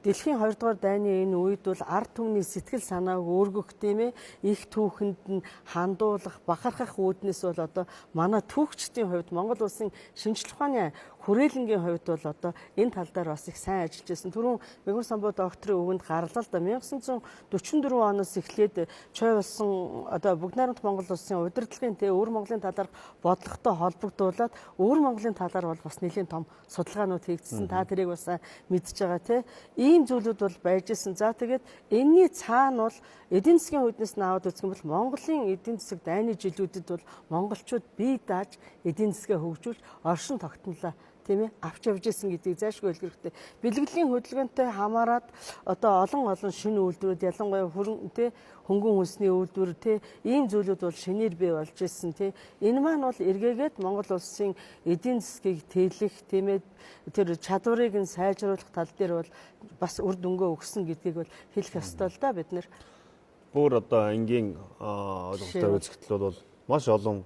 дэлхийн 2 дугаар дайны энэ үед бол ард түмний сэтгэл санааг өөргөх тийм ээ их түүхэнд нь хандуулах, бахархах үүднээс бол одоо манай түүхчдийн хувьд Монгол улсын шинжлэх ухааны хүрээлэнгийн хувьд бол одоо энэ тал дээр бас их сайн ажиллаж байсан. Түрүүн Мэгүр самбуу докторийн үгэнд гарлаа л да 1944 оноос эхлээд чой болсон одоо бүгд найрамдах Монгол улсын удирдлагын өвөр Монголын талаарх бодлоготой холбогдуулаад өвөр Монголын талаар бол бас нэлийн том судалгаанууд хийгдсэн. Та тэрийг бас мэдж байгаа тийм. Ийм зүйлүүд бол байж исэн. За тэгээд энэний цаана бол эдийн засгийн үүднээс нь аваад үзэх юм бол Монголын эдийн засаг дайны жилүүдэд бол монголчууд бие дааж эдийн засгаа хөгжүүлж оршин тогтнолоо тийм ээ авч явж исэн гэдгийг зайлшгүй хэлэх хэрэгтэй. Бэлгэдлийн хөдөлгөөнтэй хамаарат одоо олон шинэ үйлдвэрүүд ялангуяа хөнгөн хүнсний үйлдвэр ийм зүйлүүд бол шинээр бий болж исэн тийм. Энэ маань бол эргээгээд Монгол улсын эдийн засгийг тэлэх тийм ээ тэр чадварыг нь сайжруулах тал дээр бол бас үр дүнгээ өгсөн гэдгийг бол хэлэх ёстой л да бид нэр. Бүр одоо энгийн ойлголтоор үзэхдээ бол маш олон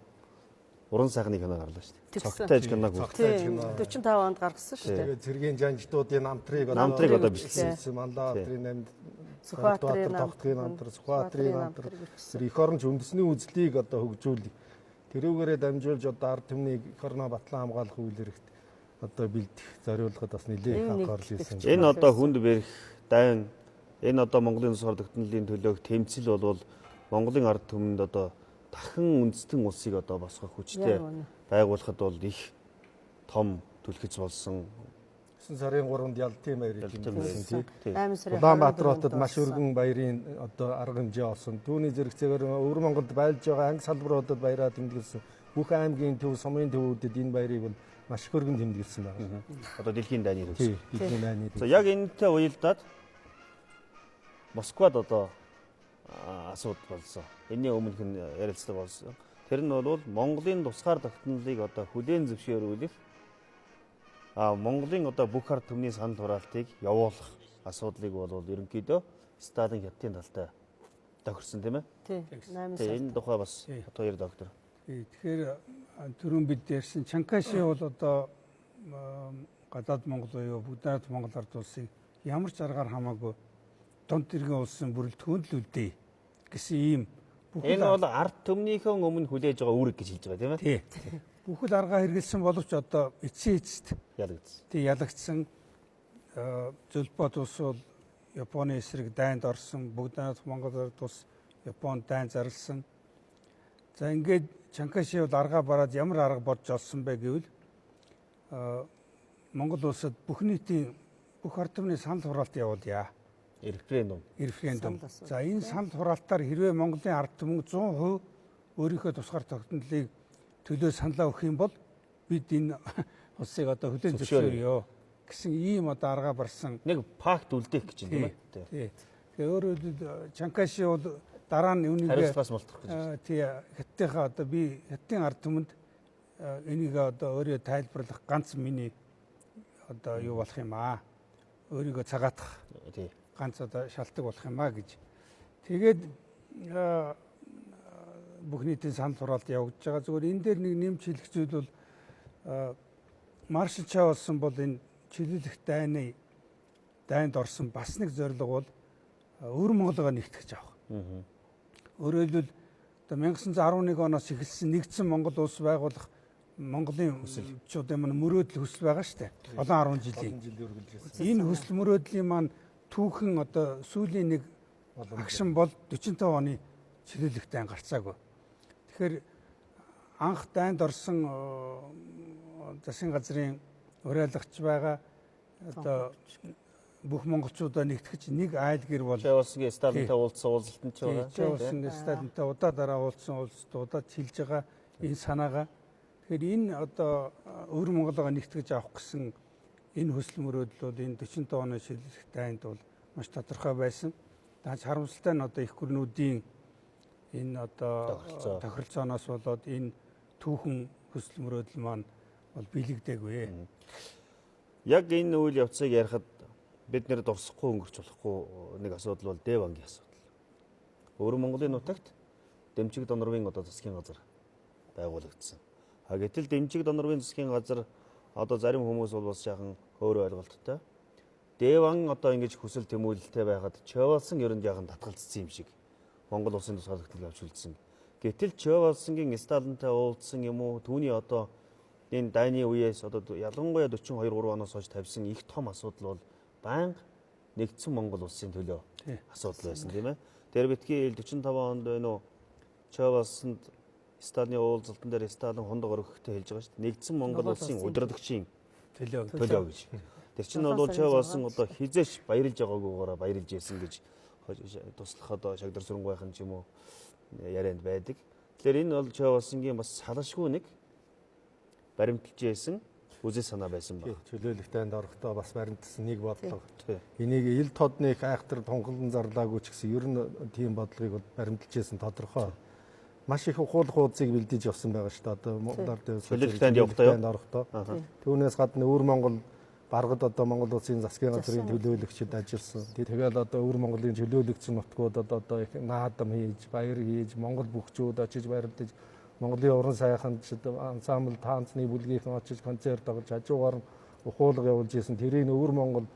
уран сайхны кино гарлаа шүү дээ. Цогтой аж киног тийм 45 онд гаргасан шүү дээ. Тэгээд цэргийн жанжтуудын намтрыг одоо бичлсэн. Манлаатрын намд Сүхбаатарын намтар, Сүхбаатарын намтар их оронч үндэсний үзлийг одоо хөгжүүлэх. Тэрүүгээрээ дамжуулж одоо ард түмний эх орноо батлан хамгаалах үйл хэрэгт одоо бэлдэх зориулгад бас нэлээд их анхаарал хийсэн. Энэ одоо хүнд барих дайн энэ одоо Монголын улс ордогтнолын төлөөх тэмцэл бол Монголын ард түмэнд одоо дахин үндэстэн улсыг одоо босгох хүчтэй байгуулахад бол их том түлхэж болсон. 9 сарын 3-нд Ялтын баярыг тэмдэглэсэн тийм. Улаанбаатар хотод маш өргөн баярын одоо арга хэмжээ олсон. Түүний зэрэгцээгээр өвөр Монголд байлж байгаа анги салбаруудад баяраа тэмдэглэсэн. Бүх аймгийн төв, сумын төвүүдэд энэ баярыг бол маш их өргөн тэмдэглэсэн байна. Одоо дэлхийн дайны төвс. Дэлхийн дайны. За яг энэтэй уялдаад Москвад одоо асуудал болсон. Энэний өмнөх нь ярилцлага болсон. Тэр нь бол Монголын тусгаар тогтнолыг одоо хүлээн зөвшөөрүүлэх Монголын одоо бүх ард түмний санал хураалтыг явуулах асуудлыг бол ерөнхийдөө Сталин хятадын талтай тохирсон тийм ээ. Тийм. Энэ тухай бас хоёр доктор. Тэгэхээр түрүүн бид ярьсан Чанкаши бол одоо гадаад Монгол буюу бүгд найрамдах Монгол ард улсыг ямар ч аргаар хамаагүй дунд тэргийн улсын бүрэлдэхүүнд л үлдээ гэсэн ийм энэ бол ард түмнийхэн өмнө хүлээж байгаа үүрэг гэж хэлж байгаа тийм ээ. Тийм. Бүхэл аргаа хэрэгэлсэн боловч одоо эцсийн эцэст ялагдсан. Тийм ялагдсан зөвлбод улс бол Японы эсрэг дайнд орсон, бүгд найрамдах Монгол ард улс Японд дайн зарласан. За ингээд Чанкаши бол аргаа бараад ямар арга бодж олсон бэ гэвэл Монгол улсад бүх нийтийн бүх ард түмний санал хураалт явуулъя. Референдум. За энэ санал хураалтаар хэрвээ Монголын ард түмэн 100% өөрийнхөө тусгаар тогтнолыг төлөө саналаа өгөх юм бол бид энэ улсыг одоо хүлээн зөвшөөрөё гэсэн ийм одоо арга барсан нэг пакт үлдээх гэж юм байна. Тийм. Тэгээ өөрөөр хэлбэл Чанкаши бол дараа нь үүнийг хариуцлагаас мултрах гэж. Тийм. Хятадынхаа одоо би хятадын ард түмэнд энийг одоо өөрөө тайлбарлах ганц миний одоо юу болох юм аа. Өөрийгөө цагаатах. Тийм. Ганц одоо шалтгаан болох юм аа гэж. Тэгээд бүх нийтийн санал хураалт явагдаж байгаа. Зүгээр энэ дээр нэг нэмж хэлэх зүйл бол маршал чаа болсон бол энэ чөлөөлөх дайнд орсон бас нэг зорилго бол өвөр Монголоо нэгтгэж авах. Өөрөөр хэлбэл одоо 1911 оноос эхэлсэн нэгдсэн Монгол улс байгуулах Монголын хүсэлчүүдийн маань мөрөөдөл хүсэл байгаа шүү дээ. Олон 10 жилийн. Энэ хүсэл мөрөөдлийн маань түүхэн одоо сүүлийн нэг агшин бол 45 оны чөлөөлөх дайн гарцаагүй. Тэгэхээр анх дайнд орсон засгийн газрын уриалагч байгаа одоо бүх монголчуудаа нэгтгэж нэг айл гэр бол Чавсгийн Сталинтай уулзсан уулзалтанд ч байгаа. Чавсгийн Сталинтай удаа дараа уулзсан уулзалтуудад хэлж байгаа энэ санаагаа. Тэгэхээр энэ одоо өвөр Монголоо нэгтгэж авах гэсэн энэ хүсэл мөрөөдөл бол энэ 45 оны шилжих дайнд бол маш тодорхой байсан. Дааж харамсалтай нь одоо их гүрнүүдийн энэ одоо тохиролцооноос болоод энэ түүхэн хүсэл мөрөөдөл маань бол биелэгдээгүй. Яг энэ үйл явцыг ярихад бид нэр дурсахгүй өнгөрч болохгүй нэг асуудал бол Дэв ангийн асуудал. Өөрөөр Монголын нутагт дэмжиг донорвын одоо засгийн газар байгуулагдсан. Гэтэл дэмжиг донорвын засгийн газар одоо зарим хүмүүс бол бас яхан өөр ойлголттой. Дэван одоо ингэж хүсэл тэмүүлэлтэй байхад Чойволсон ер нь яхан татгалцсан юм шиг Монгол улсын тусгай захидлыг авч үлдсэн. Гэтэл Чойволсонгийн Сталинтай уулзсан юм уу? Түүний одоо энэ дайны үеэс одоо ялангуяа 42-3 оноос хойш тавьсан их том асуудал бол байнга нэгдсэн Монгол улсын төлөө асуудал байсан тийм ээ. Тэр битгий 45 онд байна уу? Чойволсонд Сталины уулзалтан дээр Сталин хондог өргөхтэй хэлж байгаа шүү дээ. Нэгдсэн Монгол улсын удирдагчийн төлөө гэж. Тэр чинь бол Чойволсон одоо хизээш баярлж байгаагүйгаараа баярлж ирсэн гэж туслах одоо Шагдар Сүрэнбаяхан ч юм уу ярианд байдаг. Тэгэхээр энэ бол Чойволсонгийн бас салшгүй нэг баримталж байсан үзэл санаа байсан баг. Чөлөөлөх дайнд орохдоо бас баримтсан нэг бодлого. Энийг ил тодны их айхтар тунгалан зарлаагүй ч гэсэн ер нь тийм бодлогыг баримталж байсан тодорхой. Маш их ухуулах уудсыг бэлдэж явсан байгаа шүү дээ. Одоо Монголоор чөлөөлөх дайнд явахдаа орохдоо. Түүнээс гадна өвөр Монгол баргад одоо Монгол улсын засгийн газрын төлөөлөгчд ажилласан. Тэгээд одоо өвөр Монголын чөлөөлөгчсөн нутгуудад одоо их наадам хийж, баяр хийж, Монгол бүхчүүд очиж баярлаж, Монголын уран сайханчид ансамбл таанцны бүлгийнхэн очиж концерт тоглож хажуугаар ухуулга явуулж исэн. Тэрийг өвөр Монгол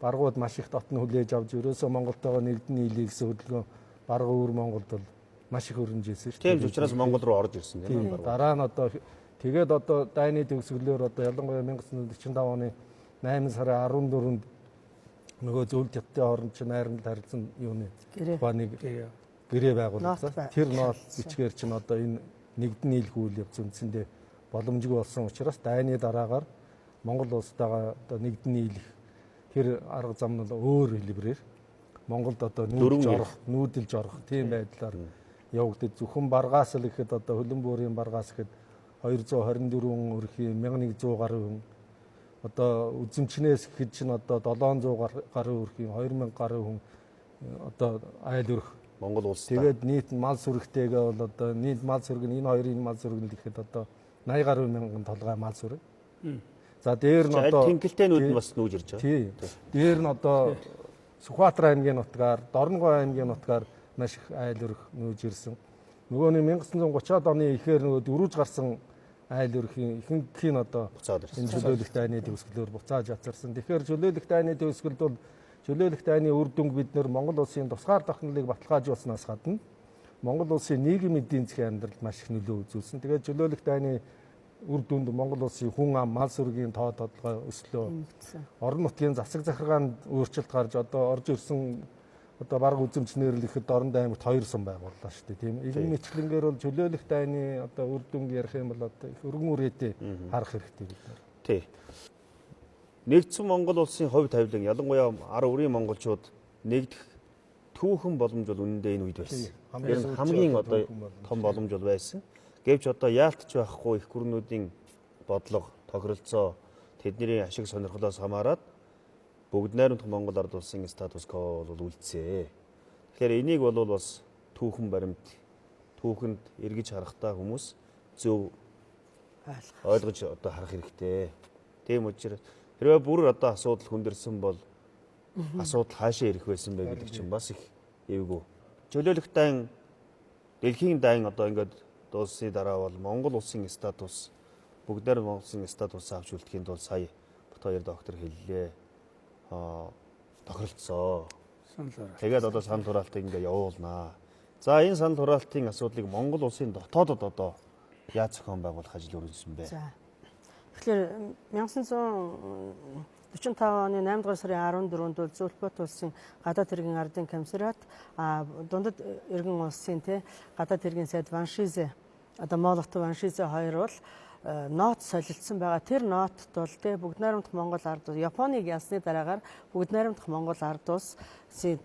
баргууд маш их дотн хүлээж авч ерөөсөө Монголтойгоо нэгдэн нийлээ гэсэн хөдөлгөөн барга өвөр Монголд бол маш их хөрөмжсэн шүү дээ. Тийм учраас Монгол руу орж ирсэн тийм ээ. Дараа нь одоо тэгээд одоо дайны төгсгөлөөр одоо ялангуяа 1945 оны 8 сарын 14-нд нөгөө зөвлөлт хятадын хооронд чинь найрамд харилцсан юуны ухааныг гэрээ байгуулсан. Тэр ноол бичгээр чинь одоо энэ нэгдэн нийлэх үйл явц үндсэндээ боломжгүй болсон учраас дайны дараагаар Монгол улстайгаа одоо нэгдэн нийлэх тэр арга зам нь өөр хэлбэрээр Монголд одоо нүүдэлж орох тийм байдлаар явагдаж зөвхөн баргаас л ихэд одоо хөлөн буурын баргаас ихэд 224 өрхийн 1100 гаруй хүн одоо үзэмчнээс ихэд чинь одоо 700 гаруй өрхийн 2000 гаруй хүн одоо айл өрх Монгол улс. Тэгээд нийт мал сүрэгтэйгээ бол одоо нийт мал сүрэг нь энэ хоёрын мал сүрэг нь ихэд одоо 80 гаруй мянган толгой мал сүрэг. За дээр нь одоо тэнхэлтэйнүүд нь бас нүүж ирж байгаа. Тийм. Дээр нь одоо Сүхбаатар аймгийн нутгаар, Дорногой аймгийн нутгаар маш их айл өрх нүүж ирсэн. Нөгөө нэг 1930-аад оны ихээр нөгөө дөрвж гарсан айл өрхийн ихэнх нь одоо энэ чөлөөлөх дайны төгсгөлөөр буцааж ацарсан. Тэгэхээр чөлөөлөх дайны төгсгөлд бол чөлөөлөх дайны үр дүнг бид нэр Монгол улсын тусгаар тохиолдлыг баталгаажуулснаас гадна Монгол улсын нийгмийн эдийн засгийн амьдралд маш их нөлөө үзүүлсэн. Тэгээд чөлөөлөх дайны үр дүнд Монгол улсын хүн ам, мал сүргийн тоо тодорхой өслөө. Орон нутгийн засаг захиргаанд өөрчлөлт гарч одоо орж ирсэн одоо бараг үзэмжнэр л ихэд Дорн аймагт 2 сум байгууллаа шүү дээ тийм. Энэ мэтлэнгээр бол чөлөөлөх дайны одоо үр дүнг ярих юм бол одоо их өргөн үрээтэй харах хэрэгтэй бид нар. Тий. Нэгдсэн Монгол улсын хувь тавилан ялангуяа ар өрийн монголчууд нэгдэх түүхэн боломж бол үнэндээ энэ үед байсан. Хамгийн одоо том боломж бол байсан. Гэвч одоо яалтч байхгүй их гүрнүүдийн бодлого, тохиролцоо тэдний ашиг сонирхлоос хамаарат бүгд найрамдах Монгол ард улсын статус кво бол үлдсээ. Тэгэхээр энийг бол бас түүхэн баримт, түүхэнд эргэж харахтаа хүмүүс зөв ойлгож одоо харах хэрэгтэй. Тийм учраас хэрвээ бүр одоо асуудал хүндэрсэн бол асуудал хаашаа ирэх байсан бэ гэдэг чинь бас их эвгүй. Чөлөөлөх дайн дэлхийн дайн одоо ингээд дуусны дараа бол Монгол улсын статус бүгд найрамдах улсын статус авч үлдэхийн тулд сая бот хоёр доктор хэллээ. Тохиролцоо. Тэгээд одоо санал хураалтыг ингээ явуулнаа. За энэ санал хураалтын асуудлыг Монгол улсын дотоодод одоо яаж зохион байгуулах ажил өрнөсөн бэ? За. Тэгэхээр 1945 оны 8 дугаар сарын 14-нд бол Зөвлөлт улсын гадаад хэргийн ардын комиссариат дундад иргэн улсын гадаад хэргийн сайд Ваншизе одоо Молот Ваншизе хоёр бол ноот солилцсон байгаа. Тэр ноотт бол бүгд найрамдах Монгол ард улс Японыг ялсны дараагаар бүгд найрамдах Монгол ард улс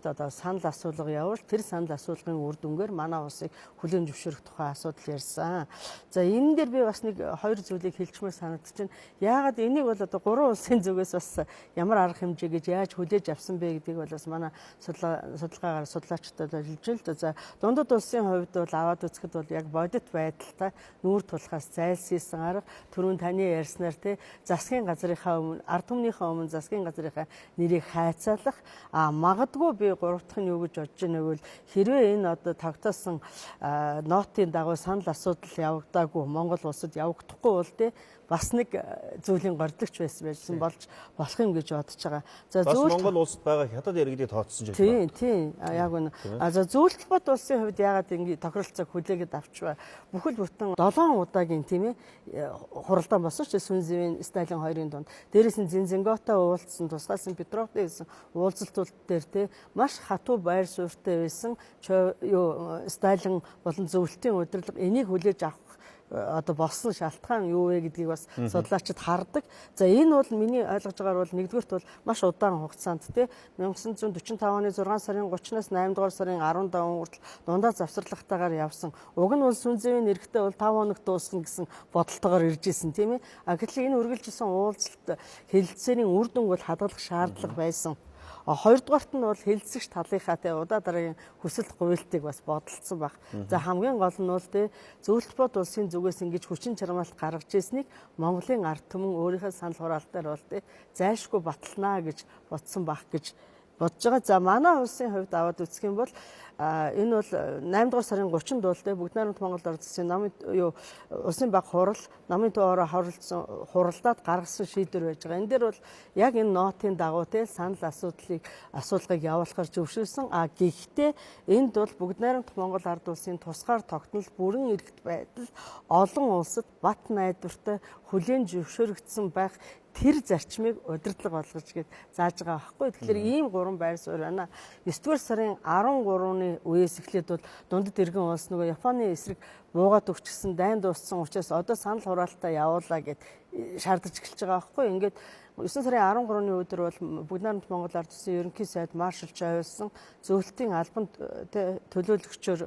одоо санал асуулга явуул тэр санал асуулгын үр дүнгээр манай улсыг хүлээн зөвшөөрөх тухай асуудал ярьсан. За энэ дээр би бас нэг хоёр зүйлийг хэлчихмээр санагдаж байна. Яагаад энийг бол одоо 3 улсын зүгээс бас ямар арга хэмжээ гэж яаж хүлээж авсан бэ гэдгийг бол бас манай судалгаагаар судлаачдад хэлж байна л да. За дундад улсын хувьд бол аваад үзэхэд бол яг бодит байдалтай нүүр тулахаас зайлсхийсэн арга түрүүн таны ярьснаар тий засгийн газрынхаа өмнө ард түмнийхээ өмнө засгийн газрынхаа нэрийг хайцаалах магадгүй би 3 дахь нь юу гэж бодож байна вэ? Хэрвээ энэ одоо тогтоосон нотын дагуу санал асуудал явагдаагүй Монгол улсад явагдахгүй бол тий бас нэг зүйлийн гордогч байсан болж болох юм гэж бодож байгаа. За бас Монгол улсад байгаа хятад иргэдийг тооцсон ч байна. Тийм. Яг үнэ. За зөвлөлт улсын хувьд яагаад ингэ тохиролцоог хүлээгээд авчваа? Бүхэл бүтэн 7 удаагийн тийм ээ хуралдаан болсон ч Сүн Зэвийн Сталин хоёрын дунд. Дээрээс нь Зинзенготой уулзсан, тусгайлсан Петровтэй гэсэн уулзалтууд дээр тийм маш хатуу байр суурьтай байсан Сталин болон зөвлөлтийн удирдлага энийг хүлээж авах одоо болсон шалтгаан юу вэ гэдгийг бас судлаачид хардаг. За энэ бол миний ойлгож байгаагаар бол нэгдүгürt бол маш удаан хугацаанд тий 1945 оны 6 сарын 30-наас 8 дугаар сарын 15 хүртэл дундаа завсарлагтайгаар явсан. Уг нь бол Сүн Зэвийн нэрхтээ бол 5 хоног дуусна гэсэн бодолтойгоор ирж исэн тийм ээ. Гэтэл энэ үргэлжилсэн уулзалт хэлэлцээрийн үр дүнг бол хадгалах шаардлага байсан. Хоёрдугаарт нь бол хэлэлцэгч талынхаа тэ удаа дараагийн хүсэлт гуйлтыг бас бодолцсон баг. За хамгийн гол нь бол тэ зөвлөлт улсын зүгээс ингэж хүчин чармаалт гаргаж ирснийг Монголын ард түмэн өөрийнхөө санал хураалтаар бол тэ зайлшгүй баталнаа гэж бодсон баг гэж бодож байгаа. За манай улсын хувьд аваад үзэх юм бол энэ бол 8 дугаар сарын 30-нд бол бүгд найрамд Монгол Ард улсын намын улсын баг хурал намын төөрөө хуралдаад гаргасан шийдвэр байж байгаа. Энэ дээр бол яг энэ нотын дагуу санал асуудлыг явуулахар зөвшөөрсөн. Гэхдээ энд бол бүгд найрамд Монгол Ард улсын тусгаар тогтнол бүрэн эрхт байдал олон улсад бат найдвартай хүлээн зөвшөөрөгдсөн байх тэр зарчмыг удирдлага болгож гээд зааж байгаа байхгүй. Тэгэхээр ийм 3 байр суурь байна. 9 дугаар сарын 13-ны үеэс эхлээд бол дундад иргэн улс нөгөө Японы эсрэг буугаад өгчихсэн дайн дууссан учраас одоо санал хураалтаа явуулаа гэд шаардаж эхэлж байгаа байхгүй. Ингээд 9 сарын 13-ны өдөр бол бүгд найрамд Монгол Ард улсын ерөнхий сайд маршал Жавилсан зөвлөлтийн албанд төлөөлөгчөөр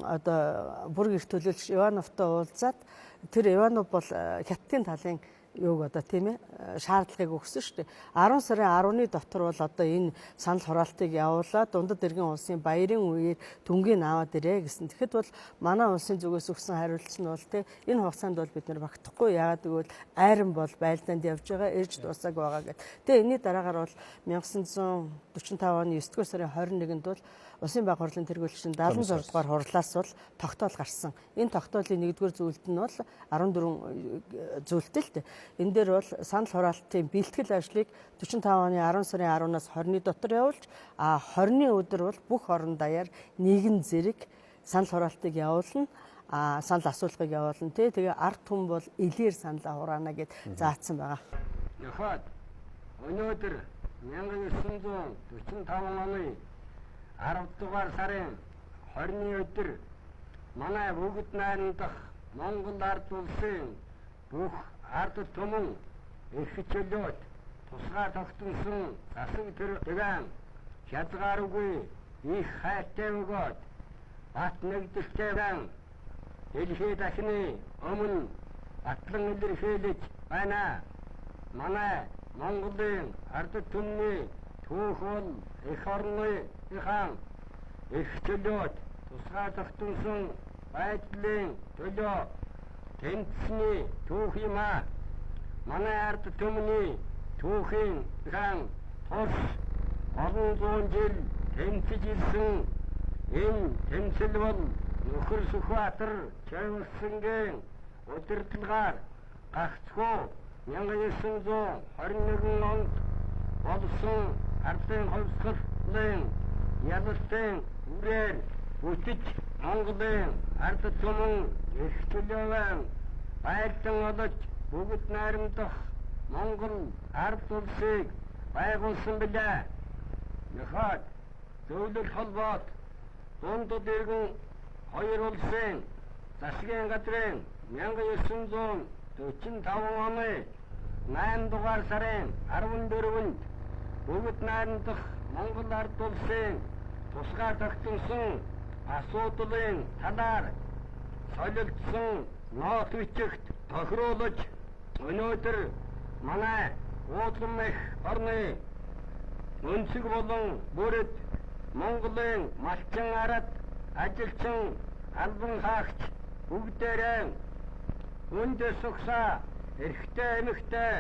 одоо бүр их төлөөлөгч Ивановтой уулзаад тэр Иванов бол хятадын талын юуг одоо тийм ээ шаардлагыг өгсөн шүү дээ. 10 сарын 10-ны дотор бол одоо энэ санал хураалтыг явуулаад дундад иргэн улсын баярын үеэр дүнгийн аваад ирээ гэсэн. Тэгэхэд бол манай улсын зүгээс өгсөн хариулт нь бол тийм энэ хугацаанд бол бид нэр багтахгүй. Яагаад гэвэл айран бол байлдаанд явж байгаа, ирж дуусаг байгаа гэдэг. Тэгээ энэний дараагаар бол 1945 оны 9 дугаар сарын 21-нд бол Улсын баг хурлын тэргүүлэгчийн 76 дугаар хурлаас бол тогтоол гарсан. Энэ тогтоолын 1-р зөвлөлт нь бол 14 зөвлөлттэй л дээ. Энэ дээр бол санал хураалтын бэлтгэл ажлыг 45 оны 10 сарын 10-наас 20-ны дотор явуулж, 20-ны өдөр бол бүх орон даяар нэгэн зэрэг санал хураалтыг явуулна. Санал асуулгыг явуулна тий. Тэгээ ард түмэн бол илээр саналаа хураана гэд заасан байгаа. Яхад өнөөдөр 1945 оны 10 дугаар сарын 20-ны өдөр манай бүгд найрамд Монгол Ард улсын бүх ард түмэн их чөлөөт тусгай тогтносон засаг тэргэн хязгааргүй их хайртай өгөөд бат нэгдэлтэй байна. Дэлхийд дахны өмнө батлан илэрхийлж байна. Манай Монголын ард түмний түүх бол эх орны их чөлөөт тусгай тогтносон байдлын төлөө тэнцсний түүх юм аа. Манай ард түмний түүхийн тус олон зуун жил тэнцэж ирсэн энэ тэнцэл бол нөхөр Сүхбаатар Жавилсангийн удирдлагаар гагцхүү 1921 онд болсон ардын хувьсгалын ялалтын үрээр үтж Монголын ард түмэн их төлөвөн байлдан олж бүгд найрамдах Монгол ард улсыг байгуулсан билээ. Яхад зөвлөл холбоот дундад иргэн хоёр улсын засгийн газрын 1945 оны 8 дугаар сарын 14-нд бүгд найрамдах Монгол ард улсын тусгаар тогтносон асуудлын талаар солилцсон ноот бичигт тохируулж өнөөдөр манай уудлан их орны өнцөг болон бүрд Монголын малчин ард ажилчин албан хаагч бүгдээрээ өндөр сугсаа эрхтэй эмэгтэй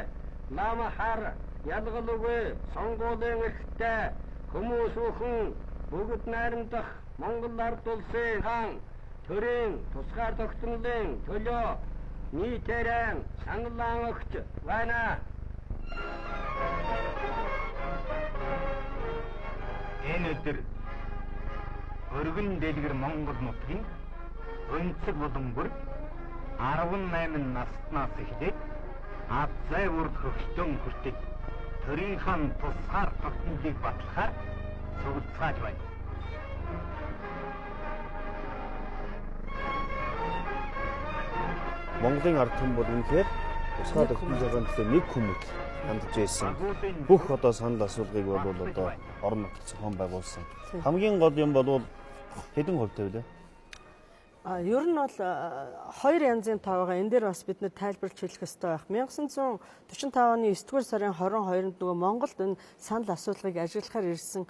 нам хар ялгалгүй сонгуулийн эрхтэй хүмүүс бүхэн бүгд найрамдах Монгол ард улсын хаан төрийн тусгаар тогтнолын төлөө нийтээрээ саналаа өгч байна. Энэ өдөр өргөн дэлгэр Монгол нутгийн өнцөг болон бүр 18 наснаас эхлээд ад зай урд хөгжтөн хүртэл төрийн хаан тусгаар тогтнолыг батлахаар цуглацгааж байна. Монголын ард түмэн бол үнэхээр тусгай тогтнолын төлөө нэг хүмүүст хандж байсан. Бүх одоо санал асуулгыг бол одоо орон нутгийн зохион байгуулсан. Хамгийн гол юм бол хэдэн хувьтай вэ? Ер нь бол хоёр янзын тоо байгаа. Энэ дээр бас бид нэр тайлбарч хэлэх хэрэгтэй байх. 1945 оны 9-р сарын 22-нд нөгөө Монголд энэ санал асуулгыг ажиглахаар ирсэн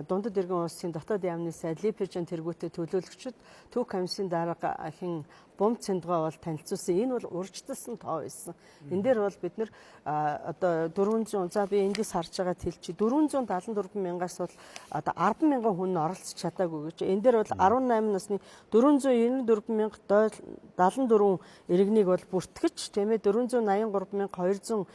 дундад иргэн улсын дотоод яамны сайд Липежен тэргүүтээ төлөөлөгчд түүх комиссийн дарга хин бомб цэндгаа бол танилцуулсан. Энэ бол урьдчилсан тоо байсан. Энэ дээр бол бид нэр одоо 400 за би эндээс харж байгаа хэлчих 474 мянгаас бол одоо 10 мянган хүн оролцож чадаагүй гэж. Энэ дээр бол 18 насны 494,074 иргэнийг бол бүртгэж тийм ээ 483,291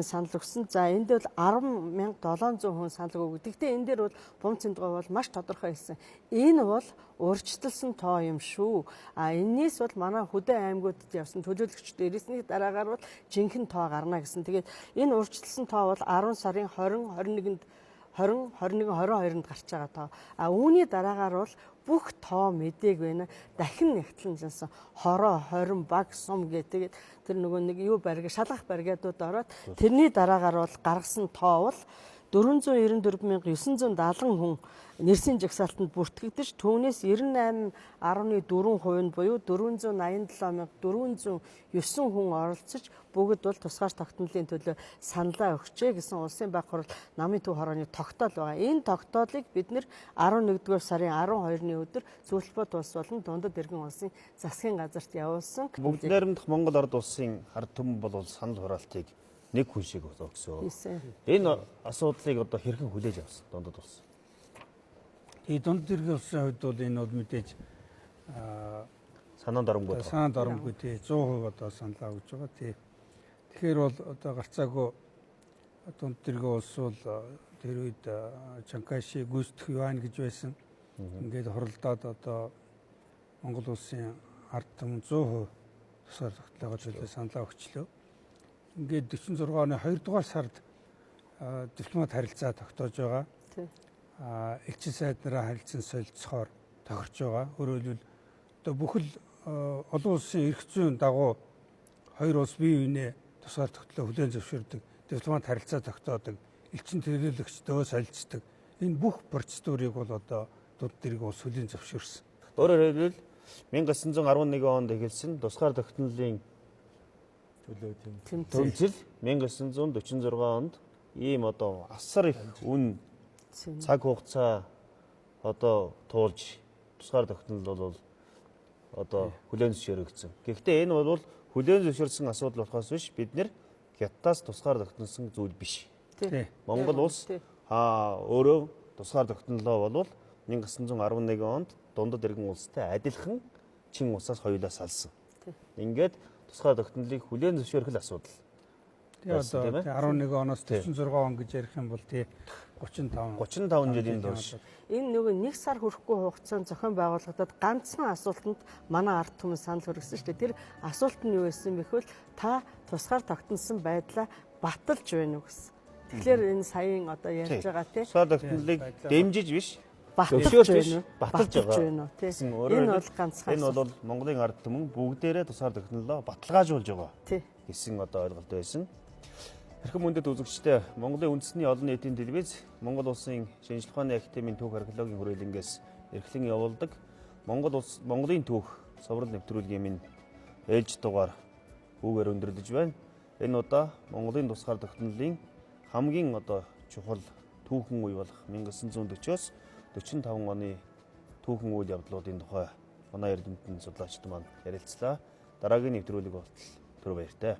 санал өгсөн. За энд дээр бол 10,700 хүн санал өгөв. Гэхдээ энэ дээр бол бомб цэндгаа бол маш тодорхой хэлсэн. Энэ бол урьдчилсан тоо юм шүү. Энээс бол манай Хөдөө аймагуудад явсан төлөөлөгчд ирсний дараагаар бол жинхэнэ тоо гарна гэсэн. Тэгээд энэ урьдчилсан тоо бол 10 сарын 20, 21, 22-нд гарч байгаа тоо. Үүний дараагаар бол бүх тоо мэдээг байна. Дахин нэгтлэнжсэн хороо, хорин, баг, сум гэдэг тэр нөгөө нэг юу бариг шалгах баригадууд ороод тэрний дараагаар бол гаргасан тоо бол 494,970 хүн нэрсийн жагсаалтанд бүртгэгдэж түүнээс 98.4% нь буюу 487,409 хүн оролцож бүгд бол тусгаар тогтнолын төлөө саналаа өгчээ гэсэн улсын байх хурал намын төв хорооны тогтоол байгаа. Энэ тогтоолыг бид нэр 11-р сарын 12-ны өдөр Зөвлөлбөд улс болон Дундад иргэн улсын засгийн газарт явуулсан. Бүгд найрамдах Монгол ард улсын ард түмэн бол санал хураалтыг нэг хүн шиг болоо гэсэн. Энэ асуудлыг одоо хэрхэн хүлээж авсан Дундад улс? Дундад иргэн улсын хувьд бол энэ бол мэдээж санаанд оромгүй. Санаанд оромгүй тий 100% одоо саналаа өгж байгаа тий. Тэгэхээр бол одоо гарцаагүй Дундад иргэн улс бол тэр үед Чанкайши гүйцэтгэх Юань гэж байсан. Ингээд хуралдаад одоо Монгол улсын ард түмэн 100% тусгаар тогтоолгоо төлөө саналаа өгчлөө. Ингээд 46 оны 2 дугаар сард дипломат харилцаа тогтоож байгаа. Элчин сайд нараа харилцан солилцохоор тохирч байгаа. Өөрөөр хэлбэл одоо бүхэл олон улсын эрх зүйн дагуу хоёр улс бие биенээ тусгаар тогтоолоо хүлээн зөвшөөрдөг, дипломат харилцаа тогтоодог, элчин төлөөлөгчдөө солилцдог. Энэ бүх процедурыг бол одоо Дундад иргэн улс хүлээн зөвшөөрсөн. Өөрөөр хэлбэл 1911 онд эхэлсэн тусгаар тогтнолын тэмцэл 1946 онд ийм одоо асар их үн цаг хугацаа одоо туулж тусгаар тогтнол бол одоо хүлээн зөвшөөрөгдсөн. Гэхдээ энэ бол хүлээн зөвшөөрсөн асуудал болохоос биш бид нэр хятадаас тусгаар тогтносон зүйл биш. Монгол улс өөрөө тусгаар тогтнолоо бол 1911 онд Дундад иргэн улстай адилхан чин усаас хоёулаа салсан. Ингээд тусгаар тогтнолыг хүлээн зөвшөөрөх асуудал. Тэгээ одоо 11 оноос 46 он гэж ярих юм бол тий 35 жилийн турш энэ нөгөө нэг сар хүрэхгүй хугацаанд зохион байгуулагдаад ганцхан асуултанд манай ард түмэн санал хүргэсэн шүү дээ. Тэр асуулт нь юу байсан бэ гэвэл та тусгаар тогтносон байдлаа баталж байна уу гэсэн. Тэгэхээр энэ саяын одоо ярьж байгаа тий тусгаар тогтнолыг дэмжиж биш зөвшөөрч баталж байна уу тий. Энэ бол ганцхан. Энэ бол Монголын ард түмэн бүгдээрээ тусгаар тогтнолоо баталгаажуулж байгаа гэсэн одоо ойлголт байсан. Хэрхэн мөндөд үзэгчтэй Монголын үндэсний олон нийтийн телевиз Монгол улсын шинжлэх ухааны академийн түүх археологийн хүрээлэнгээс эрхлэн явуулдаг Монголын түүх соврал нэвтрүүлгийн минь ээлж дугаар үүгээр өндөрлөж байна. Энэ удаа Монголын тусгаар тогтнолын хамгийн чухал түүхэн үе болох 1940-оос 45 оны түүхэн үйл явдлуудын тухай манай эрдэмтэн судлаачид маань ярилцлаа. Дараагийн нэвтрүүлэг болтол түр баяртай.